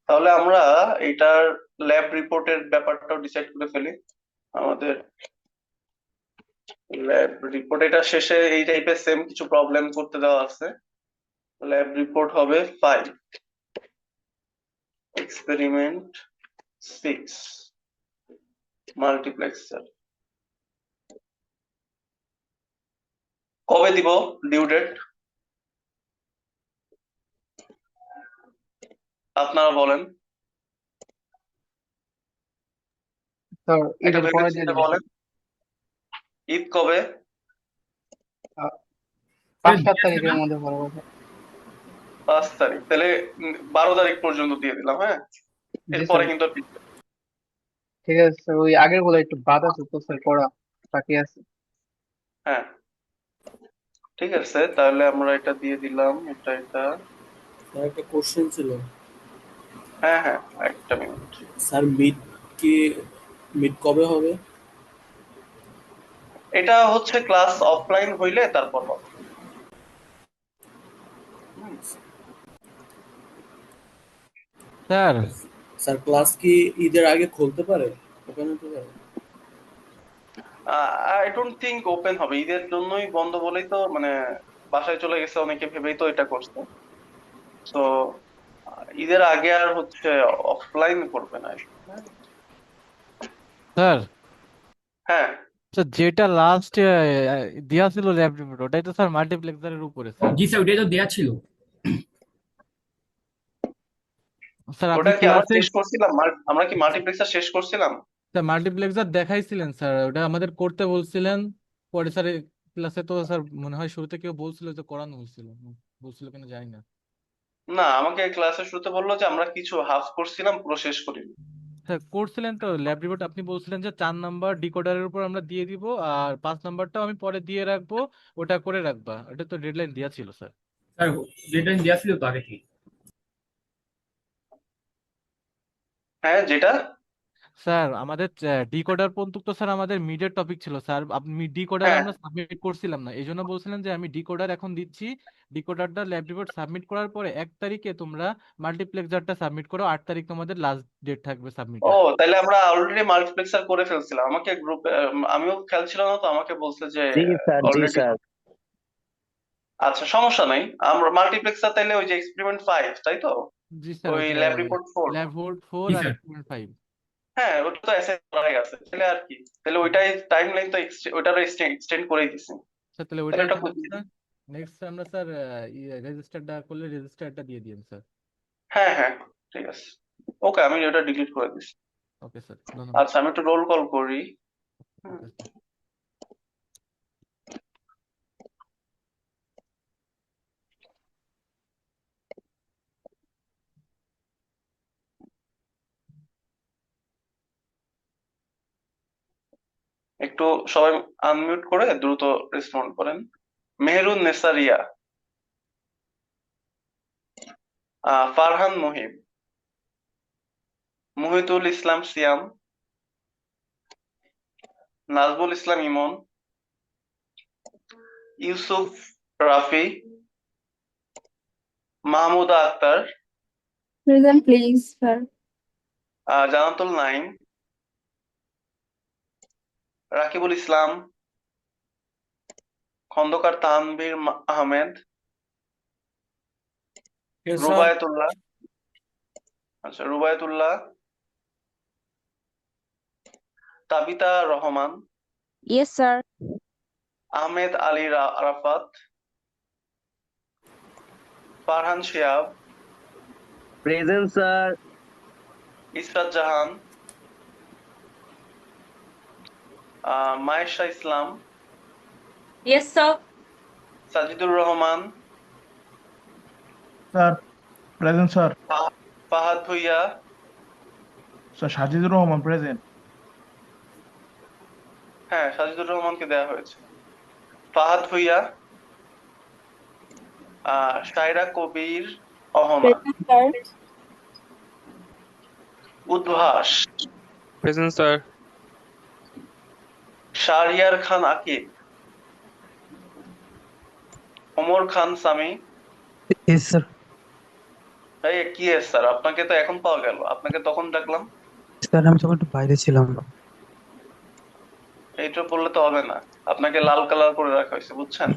তাহলে আমরা এটার ল্যাব রিপোর্টের ব্যাপারটাও ডিসাইড করে ফেলি। আমাদের ল্যাব রিপোর্ট এটা শেষে এই টাইপের সেম কিছু প্রবলেম করতে দেওয়া আছে। ল্যাব রিপোর্ট হবে 5, এক্সপেরিমেন্ট 6, মাল্টিপ্লেক্সার। কবে দিব ডিউ ডেট আপনারা বলেন, স্যার একটা ঈদের ভেবে পরে দিয়ে চিন্তে দিবো বলেন। ঈদ কবে? স্যার। স্যার 5-7 দিয়ে আছে তারিখের না? মধ্যে পড়বো স্যার। 5 তারিখ, তাহলে 12 তারিখ পর্যন্ত দিয়ে দিলাম। হ্যাঁ, জি এরপরে স্যার, কিন্তু আর দিতে হবে না। ঠিক আছে স্যার, ওই আগের গুলো একটু বাদ আছে তো স্যার, পড়া বাকি আছে। হ্যাঁ, ঠিক আছে, তাহলে আমরা এটা দিয়ে দিলাম। এটা স্যার একটা কোশ্চেন ছিল, হ্যাঁ হ্যাঁ, একটা মিনিট। স্যার কি মিড কবে হবে? এটা হচ্ছে ক্লাস অফলাইন হইলে তারপর হবে। হুম, স্যার স্যার ক্লাস কি ঈদের আগে খুলতে পারে, ওপেন হতে পারে? আই ডোন্ট থিঙ্ক ওপেন হবে। ঈদের জন্যই বন্ধ বলেই তো মানে বাসায় চলে গেছে অনেকে, ভেবেই তো এটা করছে। তো ঈদের আগে আর হচ্ছে অফলাইন করবে না। স্যার হ্যাঁ, স্যার যেটা লাস্ট দেয়া ছিল ল্যাব রিপোর্ট, ওটাই তো স্যার মাল্টিপ্লেক্সারের উপরে স্যার। জি স্যার, ওটাই তো দেয়া ছিল। স্যার আপনি ওটা কি আমরা ক্লাসে শেষ করছিলাম? আমরা কি মাল্টিপ্লেক্সার শেষ করছিলাম? স্যার মাল্টিপ্লেক্সার দেখাইছিলেন স্যার, ওটা আমাদের করতে বলছিলেন। পরে স্যার ক্লাসে তো স্যার মনে হয় শুরুতে কেউ বলছিল যে করানো হয়েছিল, বলছিল কিনা জানি না। না, আমাকে ক্লাসের শুরুতে বললো যে আমরা কিছু হাফ করছিলাম, পুরো শেষ করিনি। স্যার করছিলেন তো ল্যাব রিপোর্ট, আপনি বলছিলেন যে 4 নাম্বার ডিকোডারের উপর আমরা দিয়ে দিব, আর 5 নাম্বারটাও আমি পরে দিয়ে রাখবো, ওটা করে রাখবা। এটা তো ডেডলাইন দেওয়া ছিল স্যার। স্যার ডেডলাইন দেয়া ছিল তো আগে থেকে। হ্যাঁ, যেটা স্যার আমাদের ডিকোডার পর্যন্ত তো স্যার আমাদের মিডের টপিক ছিল স্যার, আপনি ডিকোডার হ্যাঁ, আমরা সাবমিট করছিলাম না, এই জন্য বলছিলেন যে আমি ডিকোডার এখন দিচ্ছি, ডিকোডারটা ল্যাব রিপোর্ট সাবমিট করার পরে 1 তারিখে তোমরা মাল্টিপ্লেক্সারটা সাবমিট করো, 8 তারিখ তোমাদের লাস্ট ডেট থাকবে ও সাবমিটের। তাহলে আমরা অলরেডি মাল্টিপ্লেক্সার করে ফেলছিলাম। আমাকে গ্রুপে আমিও খেয়াল ছিল না, তো আমাকে বলছে যে জি স্যার, জি অলরেডি। স্যার। আচ্ছা, সমস্যা নাই। আমরা মাল্টিপ্লেক্সার তাইলে ওই যে এক্সপেরিমেন্ট 5, তাই তো? জি স্যার, ওই ওটা ল্যাব রিপোর্ট 4। ল্যাব রিপোর্ট 4 জি আর স্যার। এক্সপেরিমেন্ট 5। হ্যাঁ, ওটা তো অ্যাসাইন করা গেছে, তাহলে আর কি। তাহলে ওইটাই টাইম লাইন তো ওইটারও এক্সটেন্ড করেই দিছি। স্যার তাহলে তাহলে ওইটাই ওটা থাকবে স্যার। নেক্সট আমরা স্যার রেজিস্টারটা করলে রেজিস্টারটা দিয়ে দিন স্যার। হ্যাঁ হ্যাঁ, ঠিক আছে। ওকে, আমি ওটা ডিলিট করে দিচ্ছি। ওকে স্যার, ধন্যবাদ। আচ্ছা, আমি একটু রোল কল করি। হুম, ওকে স্যার। একটু সবাই আনমিউট করে দ্রুত রেসপন্ড করেন। Meherun Nesa Riya, Farhan Muhib, Muhitul Islam Siam, Nazbul Islam Imon, Yusuf Rafi, Mahmuda Akter, present please sir. Janatul Naim, Rakibul Islam, Khandakar Tanvir Ahmed, sir. Rubayetullah. আচ্ছা, Rubayetullah, Tabita Rahman, Yes, sir. Ahmed Ali Arafat, Farhan Shiyab, present sir. Israt Jahan, Maisha Islam, Yes, sir. Sajidur Rahman, sir present sir. Fahad Bhuiyan, sir Sajidur Rahman present. হ্যাঁ সাজিদুর রহমানকে দেওয়া হয়েছে। ফাহাদ ভুইয়া, শায়রা কবির অহমান, present sir. Udbhas, present sir. Shahriar Khan Akib, Omar Khan Sami. Yes, sir. এই কি স্যার, আপনাকে তো এখন পাওয়া গেল, আপনাকে তখন ডাকলাম। স্যার আমি তখন একটু বাইরে ছিলাম। এইটা বললে তো হবে না, আপনাকে লাল কালার করে রাখা হয়েছে, বুঝছেন?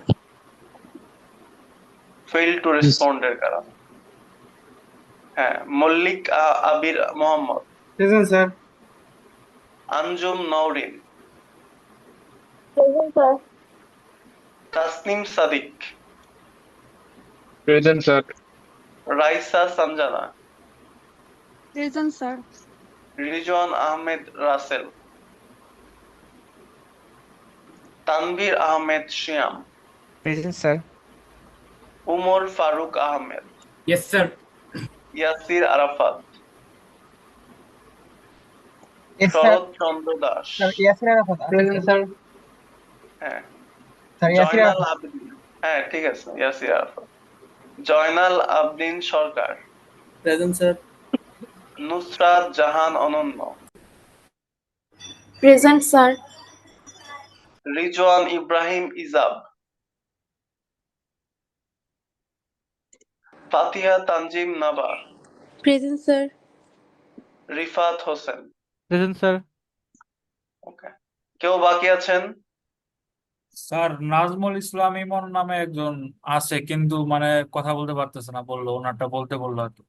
ফেইল টু রেসপন্ড এর কারণে। হ্যাঁ, Mallik Abir Mohammad. Present sir. Anjum Nowrin. Present, sir. Tasnim Sadik. Present sir. Raisa Sanjana. Present, sir. Rizwan Ahmed Rasel. Tanvir Ahmed Shiam. Present, sir. Umar Faruk Ahmed. Yes sir. Yasir Arafat. Yes, sir. Sharat Chandra Das. Sir, Yasir Arafat. Present sir. হ্যাঁ। Sir, Yasir Joynal Arafat. Abedin. হ্যাঁ ঠিক আছে, Yasir Arafat. Joynal Abdin Sarkar. Present sir. Nusrat Jahan Ananya. Present, sir. Rizwan Ibrahim ইজাব। ফাতিহা Tanzim Naba. Present, sir. Rifat Hossain. Present sir. Okay, কেউ বাকি আছেন? Sir Nazmul Islam ইমন নামে একজন আছে, কিন্তু মানে কথা বলতে পারতেছে না, বললো ওনারটা বলতে বললো হয়তো।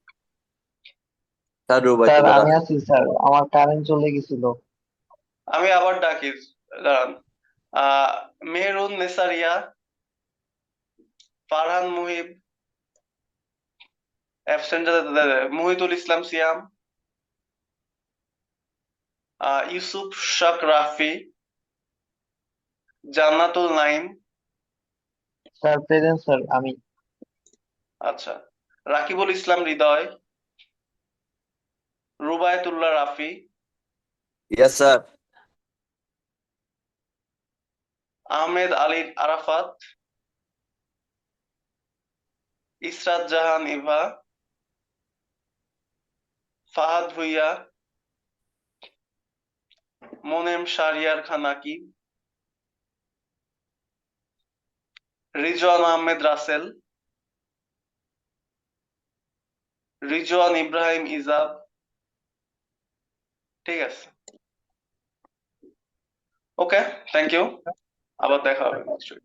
স্যার আমি আছি স্যার, আমার কারেন্ট চলে গেছিল। আমি আবার ডাকি, দাঁড়ান। মেহরুন নেসারিয়া। ফারহান মুহিব। অ্যাবসেন্ট, মুহিতুল ইসলাম সিয়াম। ইউসুফ শাক Rafi. Jannatul Naim. Sir present sir আমি। আচ্ছা, রাকিবুল ইসলাম হৃদয়। রুবায়েতুল্লাহ রাফি। Yes sir. আহমেদ আলী আরাফাত। ইসরাত জাহান ইভা। ফাহাদ ভুইয়া। মোনেম শাহরিয়ার খান আকিব। রিজওয়ান আহমেদ রাসেল। রিজওয়ান ইব্রাহিম ইজাব। ঠিক আছে, ওকে, থ্যাংক ইউ, আবার দেখা হবে নিশ্চয়ই।